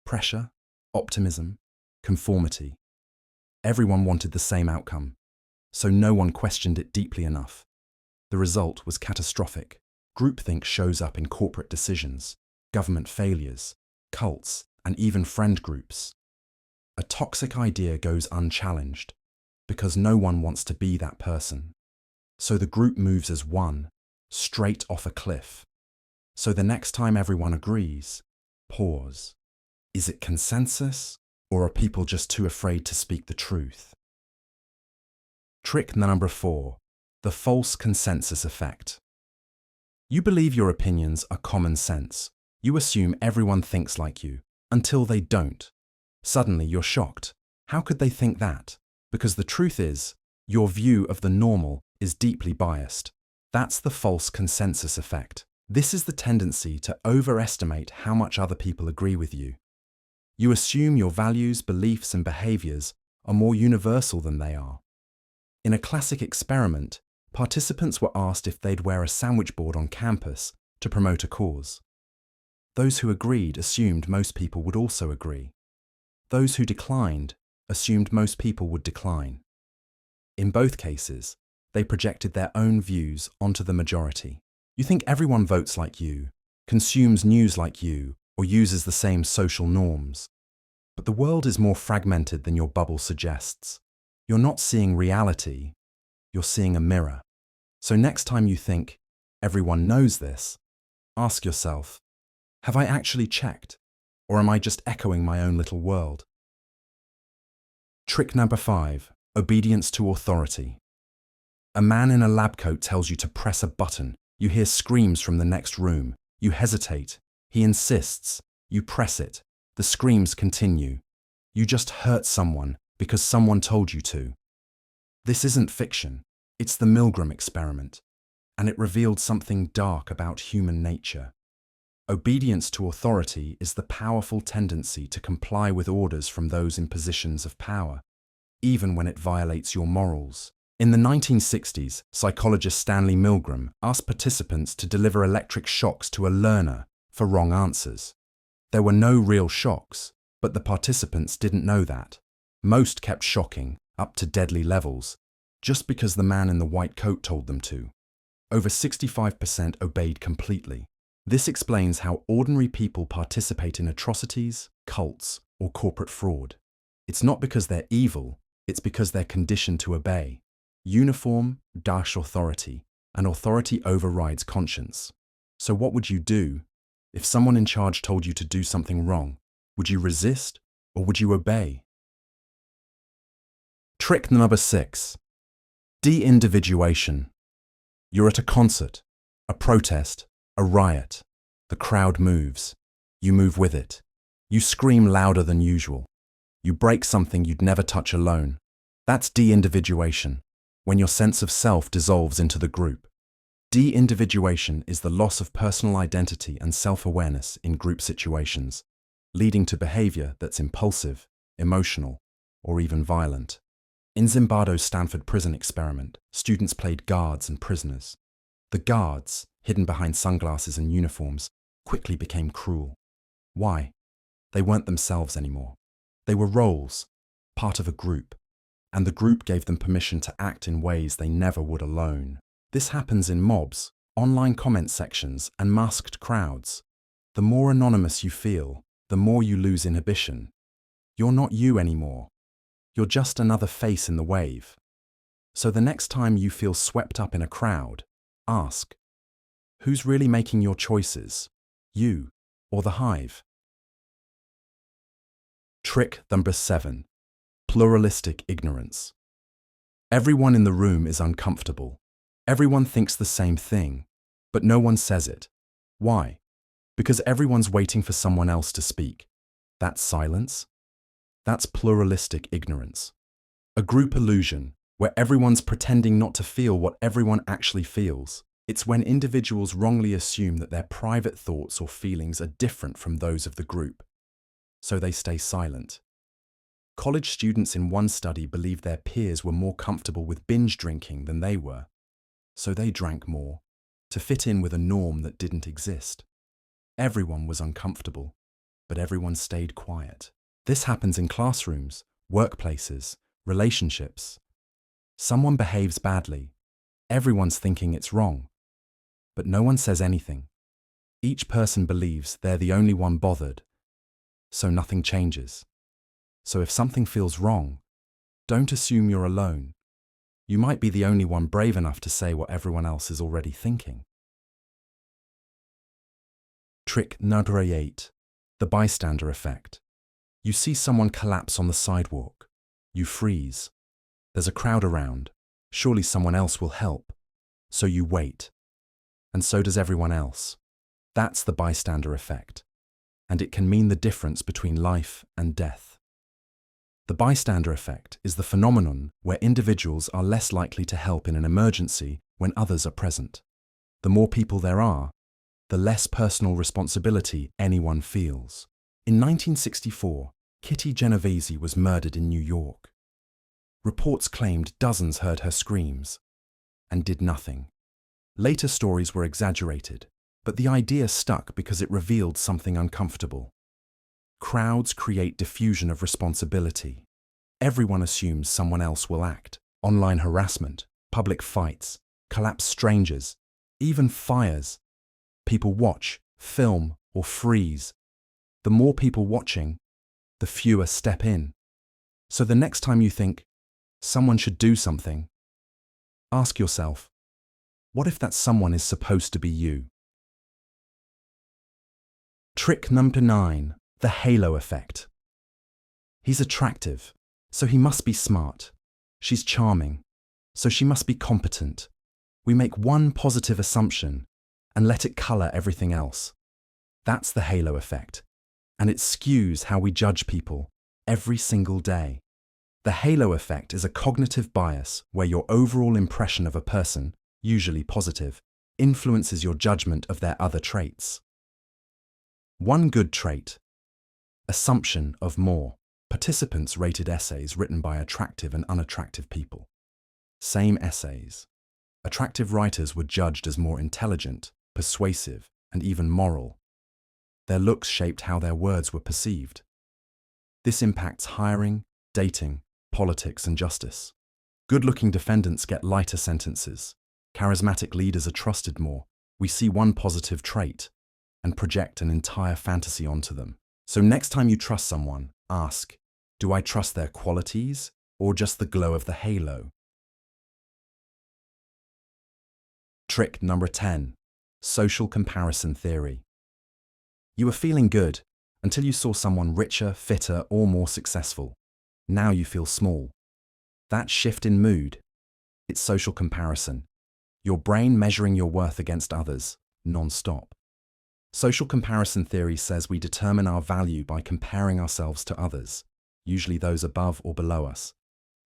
Pressure? optimism, conformity. Everyone wanted the same outcome, so no one questioned it deeply enough. The result was catastrophic. Groupthink shows up in corporate decisions, government failures, cults, and even friend groups. A toxic idea goes unchallenged because no one wants to be that person. So the group moves as one, straight off a cliff. So the next time everyone agrees, pause. Is it consensus, or are people just too afraid to speak the truth? Trick number 4, the false consensus effect. You believe your opinions are common sense. You assume everyone thinks like you, until they don't. Suddenly you're shocked. How could they think that? Because the truth is, your view of the normal is deeply biased. That's the false consensus effect. This is the tendency to overestimate how much other people agree with you. You assume your values, beliefs, and behaviors are more universal than they are. In a classic experiment, participants were asked if they'd wear a sandwich board on campus to promote a cause. Those who agreed assumed most people would also agree. Those who declined assumed most people would decline. In both cases, they projected their own views onto the majority. You think everyone votes like you, consumes news like you, or uses the same social norms. But the world is more fragmented than your bubble suggests. You're not seeing reality, you're seeing a mirror. So next time you think, everyone knows this, ask yourself, have I actually checked, or am I just echoing my own little world? Trick number 5, obedience to authority. A man in a lab coat tells you to press a button. You hear screams from the next room. You hesitate. He insists. You press it. The screams continue. You just hurt someone because someone told you to. This isn't fiction. It's the Milgram experiment, and it revealed something dark about human nature. Obedience to authority is the powerful tendency to comply with orders from those in positions of power, even when it violates your morals. In the 1960s, psychologist Stanley Milgram asked participants to deliver electric shocks to a learner for wrong answers. There were no real shocks, but the participants didn't know that. Most kept shocking, up to deadly levels, just because the man in the white coat told them to. Over 65% obeyed completely. This explains how ordinary people participate in atrocities, cults, or corporate fraud. It's not because they're evil, it's because they're conditioned to obey. Uniform dash authority, and authority overrides conscience. So what would you do if someone in charge told you to do something wrong? Would you resist, or would you obey? Trick number 6, de-individuation. You're at a concert, a protest, a riot. The crowd moves. You move with it. You scream louder than usual. You break something you'd never touch alone. That's de-individuation, when your sense of self dissolves into the group. De-individuation is the loss of personal identity and self-awareness in group situations, leading to behavior that's impulsive, emotional, or even violent. In Zimbardo's Stanford prison experiment, students played guards and prisoners. The guards, hidden behind sunglasses and uniforms, quickly became cruel. Why? They weren't themselves anymore. They were roles, part of a group, and the group gave them permission to act in ways they never would alone. This happens in mobs, online comment sections, and masked crowds. The more anonymous you feel, the more you lose inhibition. You're not you anymore. You're just another face in the wave. So the next time you feel swept up in a crowd, ask, who's really making your choices? You or the hive? Trick number 7, pluralistic ignorance. Everyone in the room is uncomfortable. Everyone thinks the same thing, but no one says it. Why? Because everyone's waiting for someone else to speak. That's silence. That's pluralistic ignorance. A group illusion, where everyone's pretending not to feel what everyone actually feels. It's when individuals wrongly assume that their private thoughts or feelings are different from those of the group, so they stay silent. College students in one study believed their peers were more comfortable with binge drinking than they were, so they drank more, to fit in with a norm that didn't exist. Everyone was uncomfortable, but everyone stayed quiet. This happens in classrooms, workplaces, relationships. Someone behaves badly. Everyone's thinking it's wrong. But no one says anything. Each person believes they're the only one bothered. So nothing changes. So if something feels wrong, don't assume you're alone. You might be the only one brave enough to say what everyone else is already thinking. Trick number 8. The bystander effect. You see someone collapse on the sidewalk. You freeze. There's a crowd around. Surely someone else will help. So you wait. And so does everyone else. That's the bystander effect. And it can mean the difference between life and death. The bystander effect is the phenomenon where individuals are less likely to help in an emergency when others are present. The more people there are, the less personal responsibility anyone feels. In 1964, Kitty Genovese was murdered in New York. Reports claimed dozens heard her screams and did nothing. Later stories were exaggerated, but the idea stuck because it revealed something uncomfortable. Crowds create diffusion of responsibility. Everyone assumes someone else will act. Online harassment, public fights, collapsed strangers, even fires. People watch, film, or freeze. The more people watching, the fewer step in. So the next time you think, someone should do something, ask yourself, what if that someone is supposed to be you? Trick number 9, the halo effect. He's attractive, so he must be smart. She's charming, so she must be competent. We make one positive assumption and let it color everything else. That's the halo effect, and it skews how we judge people every single day. The halo effect is a cognitive bias where your overall impression of a person, usually positive, influences your judgment of their other traits. One good trait: assumption of more. Participants rated essays written by attractive and unattractive people. Same essays. Attractive writers were judged as more intelligent, persuasive, and even moral. Their looks shaped how their words were perceived. This impacts hiring, dating, politics, and justice. Good-looking defendants get lighter sentences. Charismatic leaders are trusted more. We see one positive trait and project an entire fantasy onto them. So next time you trust someone, ask, do I trust their qualities or just the glow of the halo? Trick number 10. Social comparison theory. You were feeling good until you saw someone richer, fitter, or more successful. Now you feel small. That shift in mood, it's social comparison. Your brain measuring your worth against others, non-stop. Social comparison theory says we determine our value by comparing ourselves to others, usually those above or below us.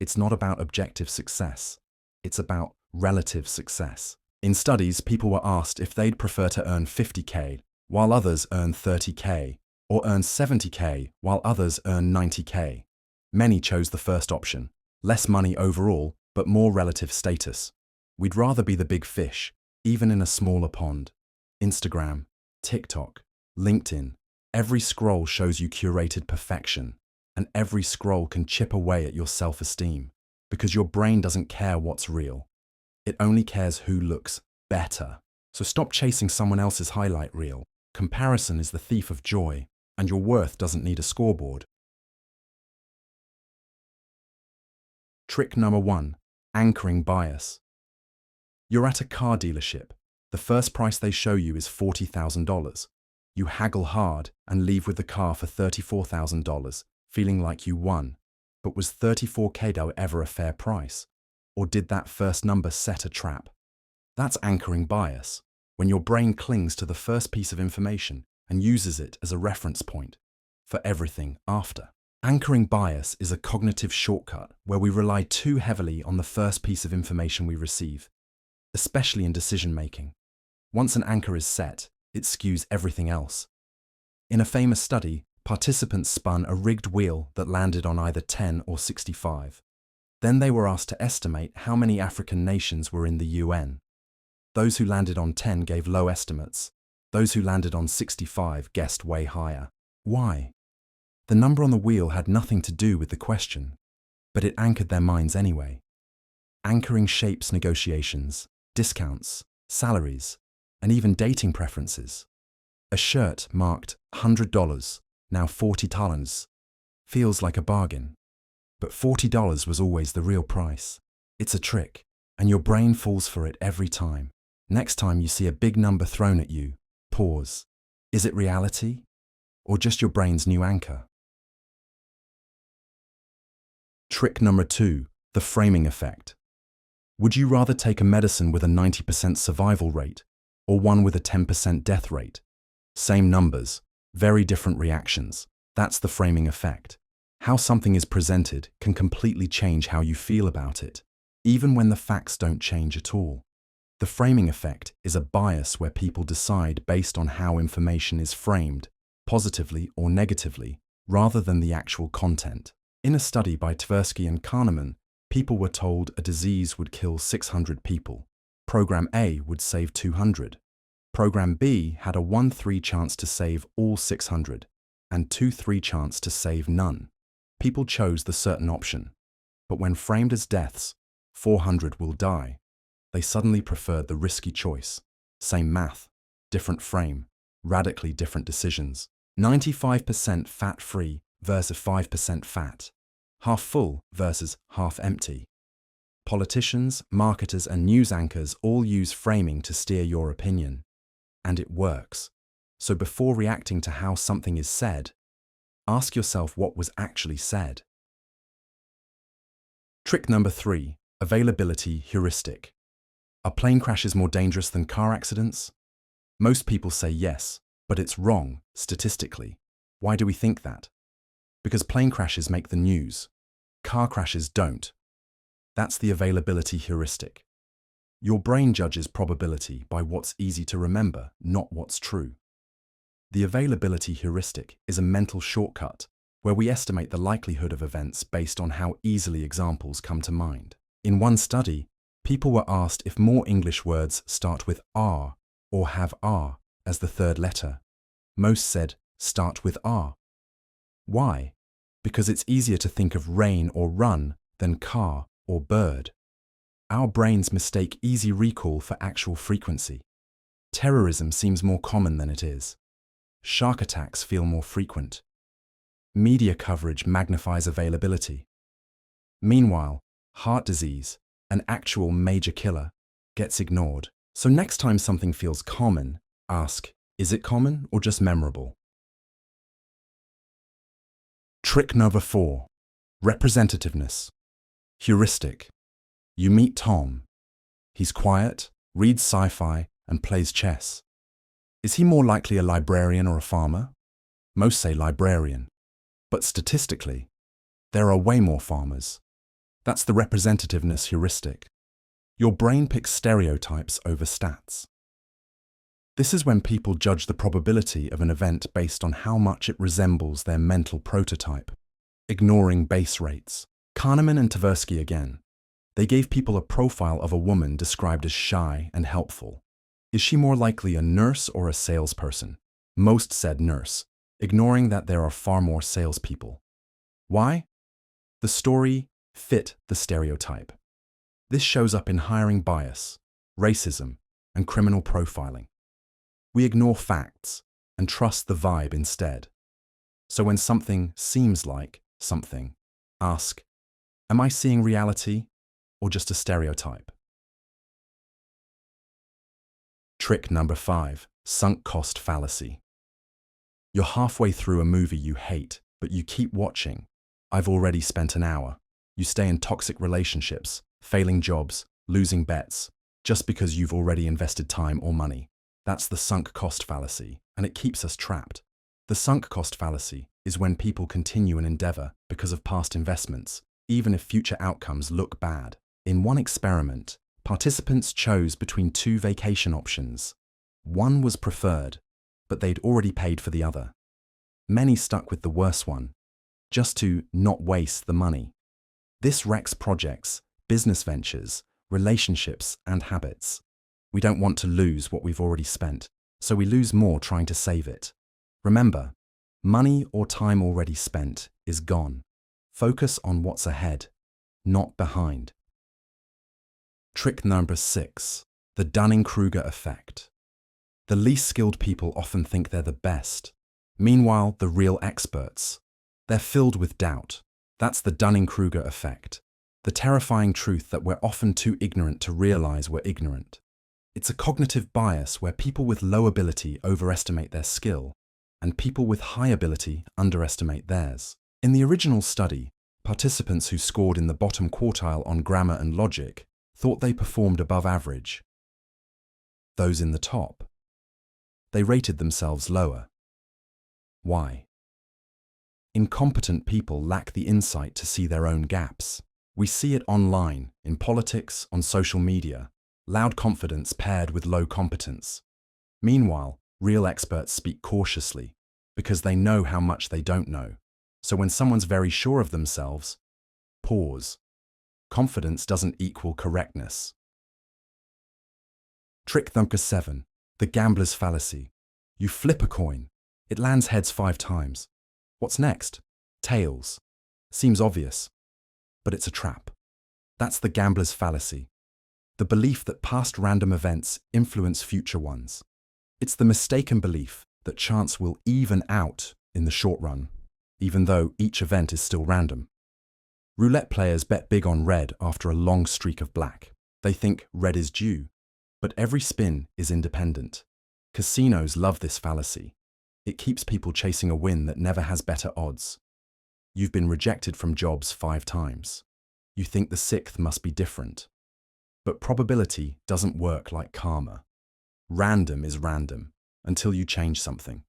It's not about objective success. It's about relative success. In studies, people were asked if they'd prefer to earn 50K while others earn 30K, or earn 70K while others earn 90K. Many chose the first option. Less money overall, but more relative status. We'd rather be the big fish, even in a smaller pond. Instagram, TikTok, LinkedIn, every scroll shows you curated perfection, and every scroll can chip away at your self-esteem, because your brain doesn't care what's real. It only cares who looks better. So stop chasing someone else's highlight reel. Comparison is the thief of joy, and your worth doesn't need a scoreboard. Trick number 1, anchoring bias. You're at a car dealership. The first price they show you is $40,000. You haggle hard and leave with the car for $34,000, feeling like you won. But was $34K ever a fair price? Or did that first number set a trap? That's anchoring bias, when your brain clings to the first piece of information and uses it as a reference point for everything after. Anchoring bias is a cognitive shortcut where we rely too heavily on the first piece of information we receive, especially in decision-making. Once an anchor is set, it skews everything else. In a famous study, participants spun a rigged wheel that landed on either 10 or 65. Then they were asked to estimate how many African nations were in the UN. Those who landed on 10 gave low estimates. Those who landed on 65 guessed way higher. Why? The number on the wheel had nothing to do with the question, but it anchored their minds anyway. Anchoring shapes negotiations, discounts, salaries, and even dating preferences. A shirt marked $100, now $40, feels like a bargain. But $40 was always the real price. It's a trick, and your brain falls for it every time. Next time you see a big number thrown at you, pause. Is it reality, or just your brain's new anchor? Trick number 2, the framing effect. Would you rather take a medicine with a 90% survival rate or one with a 10% death rate? Same numbers, very different reactions. That's the framing effect. How something is presented can completely change how you feel about it, even when the facts don't change at all. The framing effect is a bias where people decide based on how information is framed, positively or negatively, rather than the actual content. In a study by Tversky and Kahneman, people were told a disease would kill 600 people. Program A would save 200. Program B had a 1-3 chance to save all 600 and 2-3 chance to save none. People chose the certain option, but when framed as deaths, 400 will die, they suddenly preferred the risky choice. Same math, different frame, radically different decisions. 95% fat-free versus 5% fat. Half full versus half empty. Politicians, marketers, and news anchors all use framing to steer your opinion. And it works. So before reacting to how something is said, ask yourself what was actually said. Trick number 3, availability heuristic. Are plane crashes more dangerous than car accidents? Most people say yes, but it's wrong, statistically. Why do we think that? Because plane crashes make the news. Car crashes don't. That's the availability heuristic. Your brain judges probability by what's easy to remember, not what's true. The availability heuristic is a mental shortcut where we estimate the likelihood of events based on how easily examples come to mind. In one study, people were asked if more English words start with R or have R as the third letter. Most said start with R. Why? Because it's easier to think of rain or run than car or bird. Our brains mistake easy recall for actual frequency. Terrorism seems more common than it is. Shark attacks feel more frequent. Media coverage magnifies availability. Meanwhile, heart disease, an actual major killer, gets ignored. So next time something feels common, ask, is it common or just memorable? Trick number 4, representativeness. Heuristic. You meet Tom. He's quiet, reads sci-fi, and plays chess. Is he more likely a librarian or a farmer? Most say librarian. But statistically, there are way more farmers. That's the representativeness heuristic. Your brain picks stereotypes over stats. This is when people judge the probability of an event based on how much it resembles their mental prototype, ignoring base rates. Kahneman and Tversky again. They gave people a profile of a woman described as shy and helpful. Is she more likely a nurse or a salesperson? Most said nurse, ignoring that there are far more salespeople. Why? The story fit the stereotype. This shows up in hiring bias, racism, and criminal profiling. We ignore facts and trust the vibe instead. So when something seems like something, ask, am I seeing reality or just a stereotype? Trick number 5, sunk cost fallacy. You're halfway through a movie you hate, but you keep watching. I've already spent an hour. You stay in toxic relationships, failing jobs, losing bets, just because you've already invested time or money. That's the sunk cost fallacy, and it keeps us trapped. The sunk cost fallacy is when people continue an endeavor because of past investments, even if future outcomes look bad. In one experiment, participants chose between 2 vacation options. One was preferred, but they'd already paid for the other. Many stuck with the worse one, just to not waste the money. This wrecks projects, business ventures, relationships, and habits. We don't want to lose what we've already spent, so we lose more trying to save it. Remember, Money or time already spent is gone. Focus on what's ahead, not behind. Trick number 6, the Dunning-Kruger effect. The least skilled people often think they're the best. Meanwhile, the real experts, they're filled with doubt. That's the Dunning-Kruger effect. The terrifying truth that we're often too ignorant to realize we're ignorant. It's a cognitive bias where people with low ability overestimate their skill, and people with high ability underestimate theirs. In the original study, participants who scored in the bottom quartile on grammar and logic thought they performed above average. Those in the top, they rated themselves lower. Why? Incompetent people lack the insight to see their own gaps. We see it online, in politics, on social media. Loud confidence paired with low competence. Meanwhile, real experts speak cautiously because they know how much they don't know. So when someone's very sure of themselves, pause. Confidence doesn't equal correctness. Trick number 7, the gambler's fallacy. You flip a coin. It lands heads 5 times. What's next? Tails. Seems obvious, but it's a trap. That's the gambler's fallacy. The belief that past random events influence future ones. It's the mistaken belief that chance will even out in the short run, even though each event is still random. Roulette players bet big on red after a long streak of black. They think red is due, but every spin is independent. Casinos love this fallacy. It keeps people chasing a win that never has better odds. You've been rejected from jobs 5 times. You think the 6th must be different. But probability doesn't work like karma. Random is random until you change something.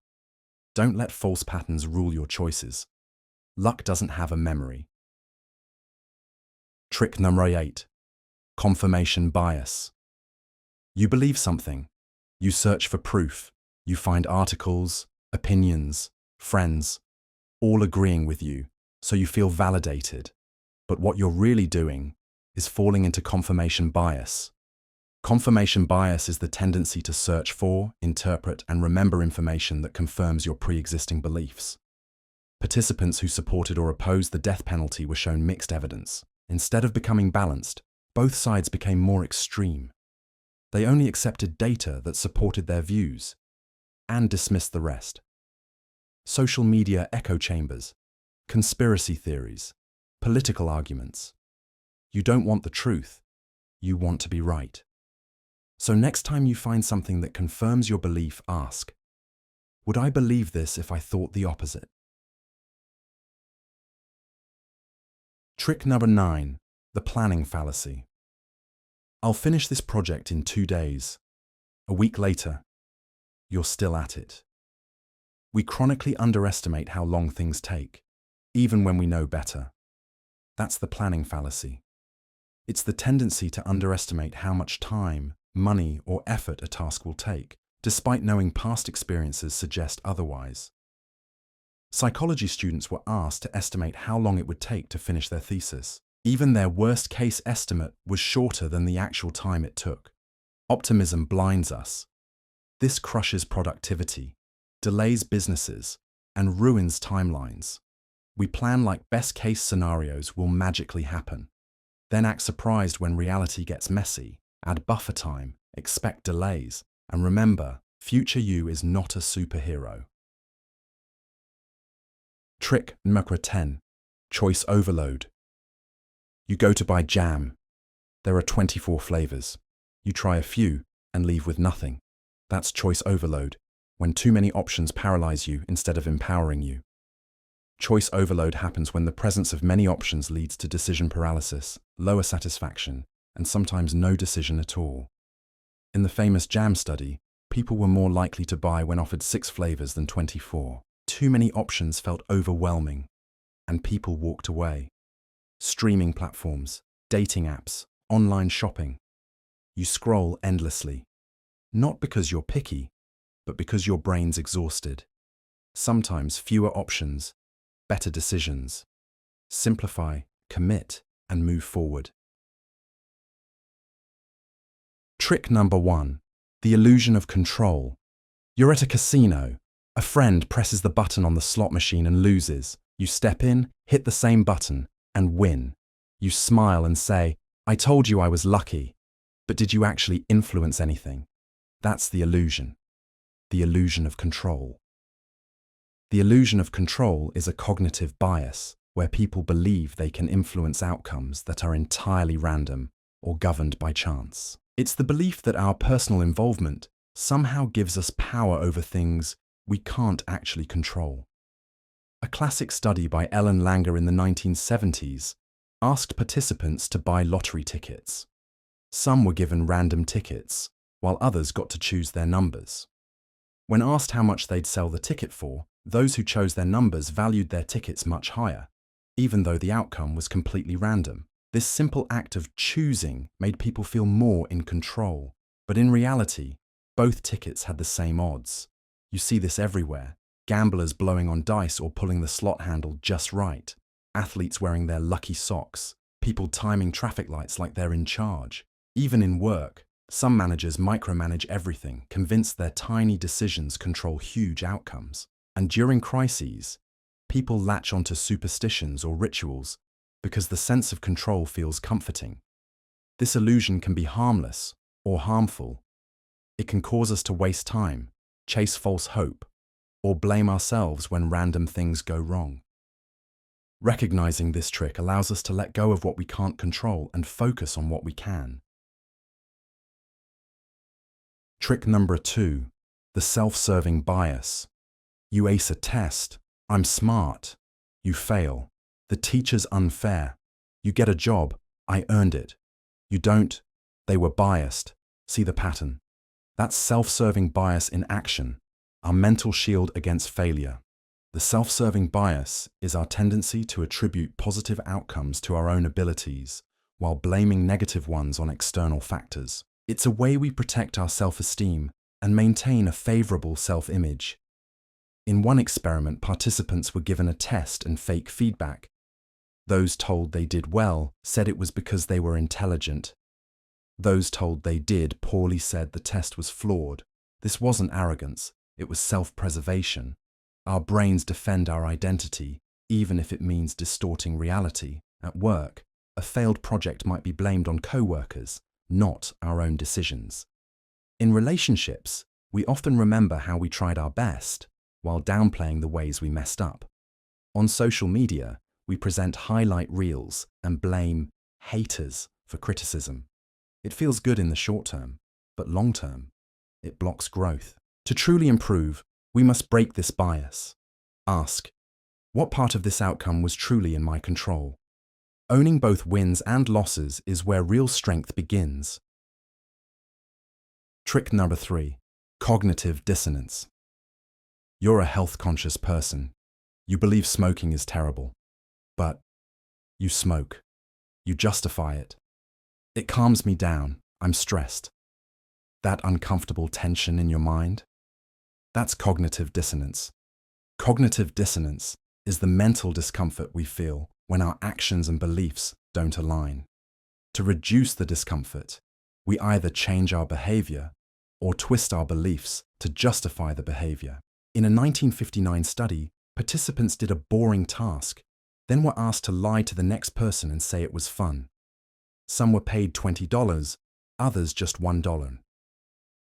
Don't let false patterns rule your choices. Luck doesn't have a memory. Trick number 8, confirmation bias. You believe something. You search for proof. You find articles, opinions, friends, all agreeing with you, so you feel validated. But what you're really doing is falling into confirmation bias. Confirmation bias is the tendency to search for, interpret, and remember information that confirms your pre-existing beliefs. Participants who supported or opposed the death penalty were shown mixed evidence. Instead of becoming balanced, both sides became more extreme. They only accepted data that supported their views and dismissed the rest. Social media echo chambers, conspiracy theories, political arguments. You don't want the truth, you want to be right. So next time you find something that confirms your belief, ask, would I believe this if I thought the opposite? Trick number 9, the planning fallacy. I'll finish this project in 2 days. A week later, you're still at it. We chronically underestimate how long things take, even when we know better. That's the planning fallacy. It's the tendency to underestimate how much time, money, or effort a task will take, despite knowing past experiences suggest otherwise. Psychology students were asked to estimate how long it would take to finish their thesis. Even their worst-case estimate was shorter than the actual time it took. Optimism blinds us. This crushes productivity, delays businesses, and ruins timelines. We plan like best-case scenarios will magically happen, then act surprised when reality gets messy. Add buffer time, expect delays, and remember, future you is not a superhero. Trick number 10, choice overload. You go to buy jam. There are 24 flavors. You try a few and leave with nothing. That's choice overload, when too many options paralyze you instead of empowering you. Choice overload happens when the presence of many options leads to decision paralysis, lower satisfaction, and sometimes no decision at all. In the famous jam study, people were more likely to buy when offered 6 flavors than 24. Too many options felt overwhelming, and people walked away. Streaming platforms, dating apps, online shopping. You scroll endlessly, not because you're picky, but because your brain's exhausted. Sometimes fewer options, better decisions. Simplify, commit, and move forward. Trick number 1, the illusion of control. You're at a casino. A friend presses the button on the slot machine and loses. You step in, hit the same button, and win. You smile and say, "I told you I was lucky." But did you actually influence anything? That's the illusion. The illusion of control. The illusion of control is a cognitive bias where people believe they can influence outcomes that are entirely random or governed by chance. It's the belief that our personal involvement somehow gives us power over things we can't actually control. A classic study by Ellen Langer in the 1970s asked participants to buy lottery tickets. Some were given random tickets, while others got to choose their numbers. When asked how much they'd sell the ticket for, those who chose their numbers valued their tickets much higher, even though the outcome was completely random. This simple act of choosing made people feel more in control. But in reality, both tickets had the same odds. You see this everywhere. Gamblers blowing on dice or pulling the slot handle just right. Athletes wearing their lucky socks. People timing traffic lights like they're in charge. Even in work, some managers micromanage everything, convinced their tiny decisions control huge outcomes. And during crises, people latch onto superstitions or rituals because the sense of control feels comforting. This illusion can be harmless or harmful. It can cause us to waste time, chase false hope, or blame ourselves when random things go wrong. Recognizing this trick allows us to let go of what we can't control and focus on what we can. Trick number 2, the self-serving bias. You ace a test. I'm smart. You fail. The teacher's unfair. You get a job. I earned it. You don't. They were biased. See the pattern? That's self-serving bias in action, our mental shield against failure. The self-serving bias is our tendency to attribute positive outcomes to our own abilities, while blaming negative ones on external factors. It's a way we protect our self-esteem and maintain a favorable self-image. In one experiment, participants were given a test and fake feedback. Those told they did well said it was because they were intelligent. Those told they did poorly said the test was flawed. This wasn't arrogance, it was self-preservation. Our brains defend our identity, even if it means distorting reality. At work, a failed project might be blamed on co-workers, not our own decisions. In relationships, we often remember how we tried our best, while downplaying the ways we messed up. On social media, we present highlight reels and blame haters for criticism. It feels good in the short term, but long term, it blocks growth. To truly improve, we must break this bias. Ask, what part of this outcome was truly in my control? Owning both wins and losses is where real strength begins. Trick number 3, cognitive dissonance. You're a health-conscious person. You believe smoking is terrible. But you smoke. You justify it. It calms me down. I'm stressed. That uncomfortable tension in your mind? That's cognitive dissonance. Cognitive dissonance is the mental discomfort we feel when our actions and beliefs don't align. To reduce the discomfort, we either change our behavior or twist our beliefs to justify the behavior. In a 1959 study, participants did a boring task, then were asked to lie to the next person and say it was fun. Some were paid $20, others just $1.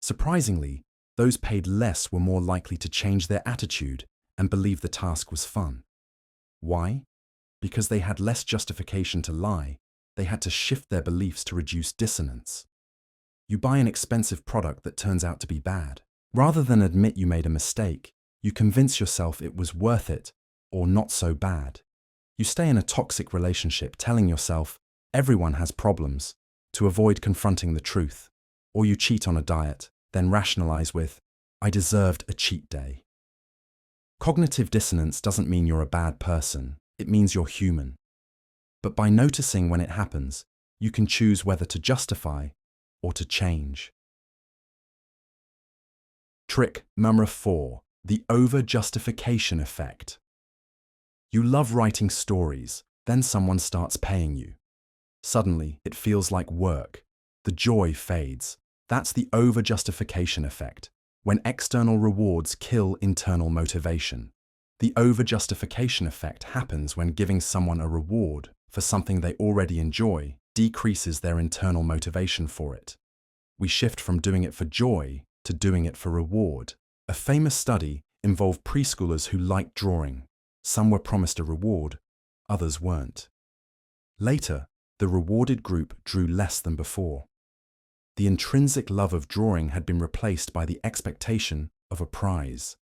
Surprisingly, those paid less were more likely to change their attitude and believe the task was fun. Why? Because they had less justification to lie. They had to shift their beliefs to reduce dissonance. You buy an expensive product that turns out to be bad. Rather than admit you made a mistake, you convince yourself it was worth it or not so bad. You stay in a toxic relationship telling yourself everyone has problems to avoid confronting the truth. Or you cheat on a diet, then rationalize with, I deserved a cheat day. Cognitive dissonance doesn't mean you're a bad person, it means you're human. But by noticing when it happens, you can choose whether to justify or to change. Trick number 4, the over-justification effect. You love writing stories, then someone starts paying you. Suddenly, it feels like work. The joy fades. That's the over-justification effect. when external rewards kill internal motivation. The over-justification effect happens when giving someone a reward for something they already enjoy decreases their internal motivation for it. We shift from doing it for joy to doing it for reward. A famous study involved preschoolers who liked drawing. Some were promised a reward, others weren't. Later, the rewarded group drew less than before. The intrinsic love of drawing had been replaced by the expectation of a prize.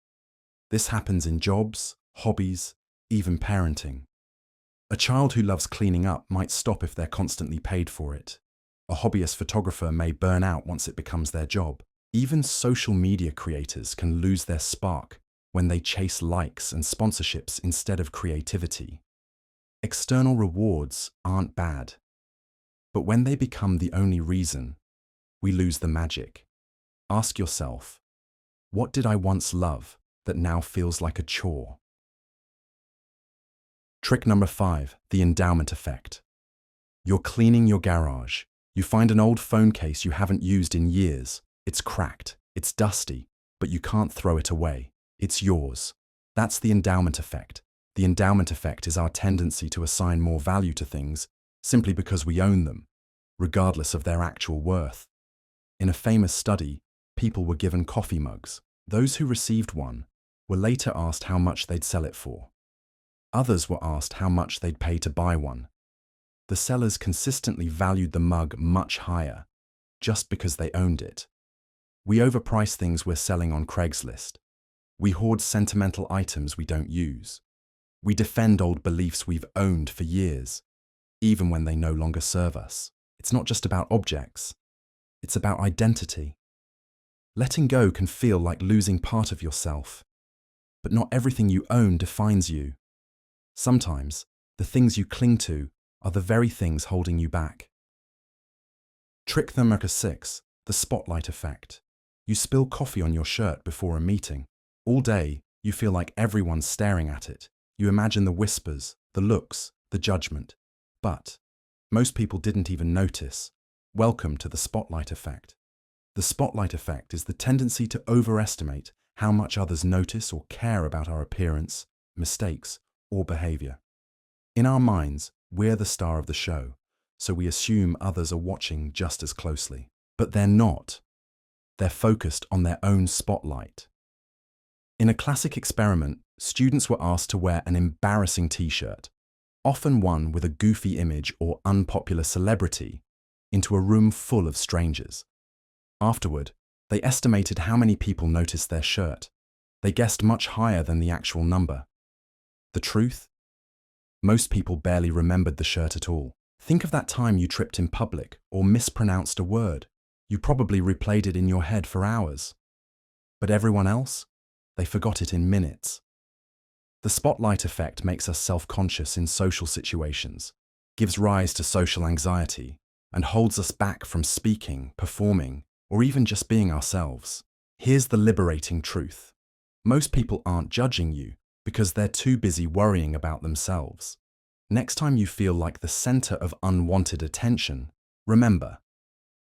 This happens in jobs, hobbies, even parenting. A child who loves cleaning up might stop if they're constantly paid for it. A hobbyist photographer may burn out once it becomes their job. Even social media creators can lose their spark when they chase likes and sponsorships instead of creativity. External rewards aren't bad, but when they become the only reason, we lose the magic. Ask yourself, what did I once love that now feels like a chore? Trick number 5, the endowment effect. You're cleaning your garage. You find an old phone case you haven't used in years. It's cracked, it's dusty, but you can't throw it away. It's yours. That's the endowment effect. The endowment effect is our tendency to assign more value to things simply because we own them, regardless of their actual worth. In a famous study, people were given coffee mugs. Those who received one were later asked how much they'd sell it for. Others were asked how much they'd pay to buy one. The sellers consistently valued the mug much higher, just because they owned it. We overprice things we're selling on Craigslist. We hoard sentimental items we don't use. We defend old beliefs we've owned for years, even when they no longer serve us. It's not just about objects. It's about identity. Letting go can feel like losing part of yourself, but not everything you own defines you. Sometimes, the things you cling to are the very things holding you back. Trick number 6, the spotlight effect. You spill coffee on your shirt before a meeting. All day, you feel like everyone's staring at it. You imagine the whispers, the looks, the judgment. But most people didn't even notice. Welcome to the spotlight effect. The spotlight effect is the tendency to overestimate how much others notice or care about our appearance, mistakes, or behavior. In our minds, we're the star of the show, so we assume others are watching just as closely. But they're not. They're focused on their own spotlight. In a classic experiment, students were asked to wear an embarrassing t-shirt, often one with a goofy image or unpopular celebrity, into a room full of strangers. Afterward, they estimated how many people noticed their shirt. They guessed much higher than the actual number. The truth? Most people barely remembered the shirt at all. Think of that time you tripped in public or mispronounced a word. You probably replayed it in your head for hours. But everyone else? They forgot it in minutes. The spotlight effect makes us self-conscious in social situations, gives rise to social anxiety, and holds us back from speaking, performing, or even just being ourselves. Here's the liberating truth. Most people aren't judging you because they're too busy worrying about themselves. Next time you feel like the center of unwanted attention, remember,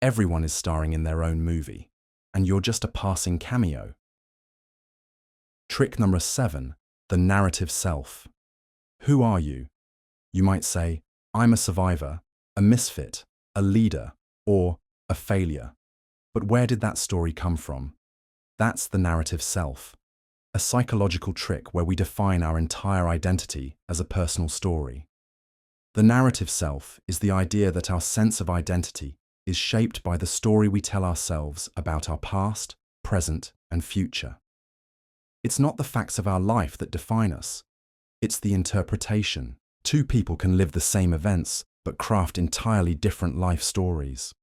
everyone is starring in their own movie, and you're just a passing cameo. Trick number 7, the narrative self. Who are you? You might say, I'm a survivor, a misfit, a leader, or a failure. But where did that story come from? That's the narrative self, a psychological trick where we define our entire identity as a personal story. The narrative self is the idea that our sense of identity is shaped by the story we tell ourselves about our past, present, and future. It's not the facts of our life that define us. It's the interpretation. Two people can live the same events, but craft entirely different life stories.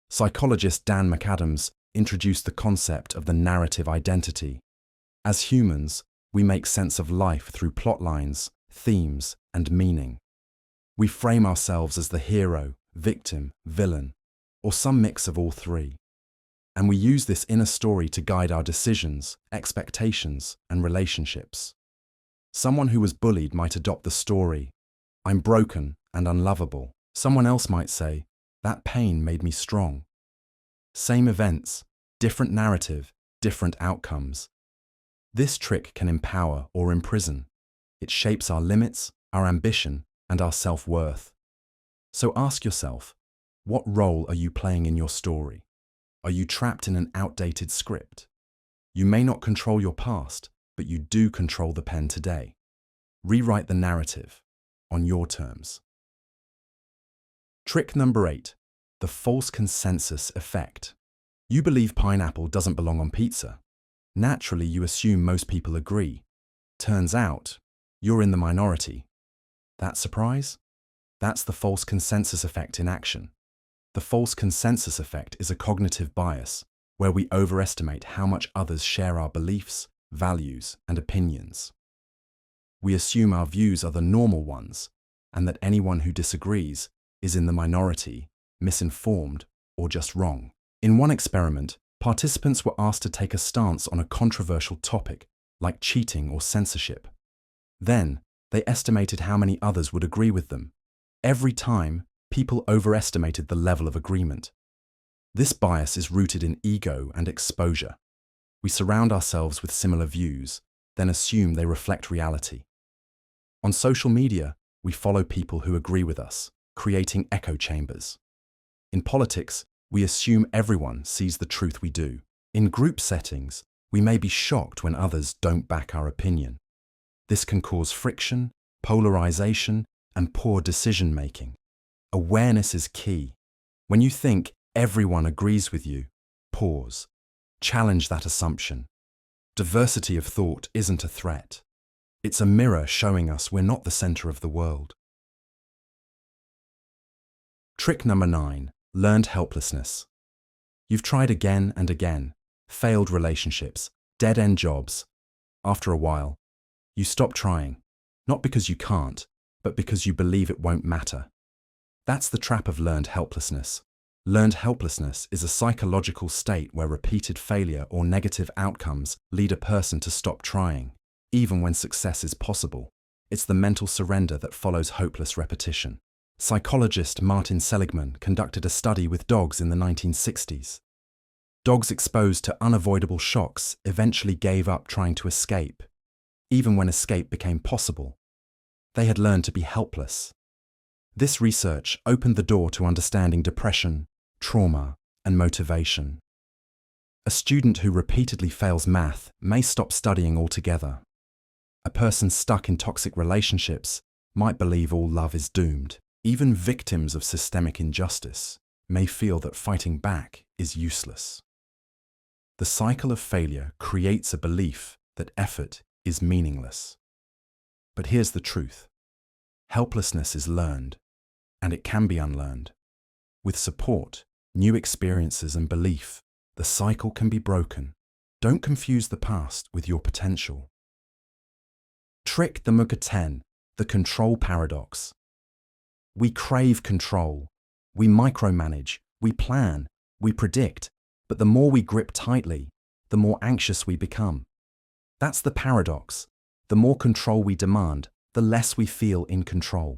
Psychologist Dan McAdams introduced the concept of the narrative identity. As humans, we make sense of life through plot lines, themes, and meaning. We frame ourselves as the hero, victim, villain, or some mix of all three. And we use this inner story to guide our decisions, expectations, and relationships. Someone who was bullied might adopt the story, I'm broken and unlovable. Someone else might say, that pain made me strong. Same events, different narrative, different outcomes. This trick can empower or imprison. It shapes our limits, our ambition, and our self-worth. So ask yourself, what role are you playing in your story? Are you trapped in an outdated script? You may not control your past, but you do control the pen today. Rewrite the narrative on your terms. Trick number 8, the false consensus effect. You believe pineapple doesn't belong on pizza. Naturally, you assume most people agree. Turns out, you're in the minority. That surprise? That's the false consensus effect in action. The false consensus effect is a cognitive bias where we overestimate how much others share our beliefs, values, and opinions. We assume our views are the normal ones and that anyone who disagrees is in the minority, misinformed, or just wrong. In one experiment, participants were asked to take a stance on a controversial topic, like cheating or censorship. Then, they estimated how many others would agree with them. Every time, people overestimated the level of agreement. This bias is rooted in ego and exposure. We surround ourselves with similar views, then assume they reflect reality. On social media, we follow people who agree with us, creating echo chambers. In politics, we assume everyone sees the truth we do. In group settings, we may be shocked when others don't back our opinion. This can cause friction, polarization, and poor decision-making. Awareness is key. When you think everyone agrees with you, pause. Challenge that assumption. Diversity of thought isn't a threat. It's a mirror showing us we're not the center of the world. Trick number 9, learned helplessness. You've tried again and again, failed relationships, dead-end jobs. After a while, you stop trying, not because you can't, but because you believe it won't matter. That's the trap of learned helplessness. Learned helplessness is a psychological state where repeated failure or negative outcomes lead a person to stop trying, even when success is possible. It's the mental surrender that follows hopeless repetition. Psychologist Martin Seligman conducted a study with dogs in the 1960s. Dogs exposed to unavoidable shocks eventually gave up trying to escape, even when escape became possible. They had learned to be helpless. This research opened the door to understanding depression, trauma, and motivation. A student who repeatedly fails math may stop studying altogether. A person stuck in toxic relationships might believe all love is doomed. Even victims of systemic injustice may feel that fighting back is useless. The cycle of failure creates a belief that effort is meaningless. But here's the truth. Helplessness is learned, and it can be unlearned. With support, new experiences, and belief, the cycle can be broken. Don't confuse the past with your potential. Trick number 10, the control paradox. We crave control. We micromanage, we plan, we predict, but the more we grip tightly, the more anxious we become. That's the paradox. The more control we demand, the less we feel in control.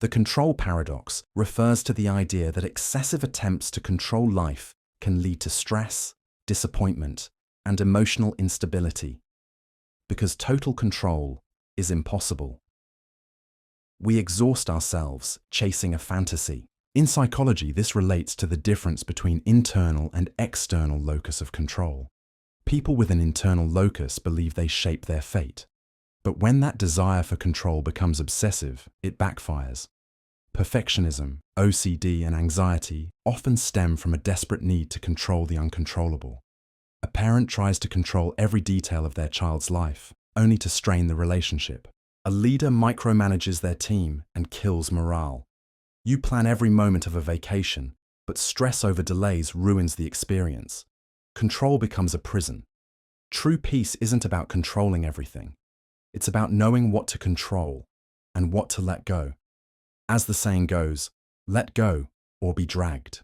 The control paradox refers to the idea that excessive attempts to control life can lead to stress, disappointment, and emotional instability, because total control is impossible. We exhaust ourselves chasing a fantasy. In psychology, this relates to the difference between internal and external locus of control. People with an internal locus believe they shape their fate. But when that desire for control becomes obsessive, it backfires. Perfectionism, OCD, and anxiety often stem from a desperate need to control the uncontrollable. A parent tries to control every detail of their child's life, only to strain the relationship. A leader micromanages their team and kills morale. You plan every moment of a vacation, but stress over delays ruins the experience. Control becomes a prison. True peace isn't about controlling everything. It's about knowing what to control and what to let go. As the saying goes, let go or be dragged.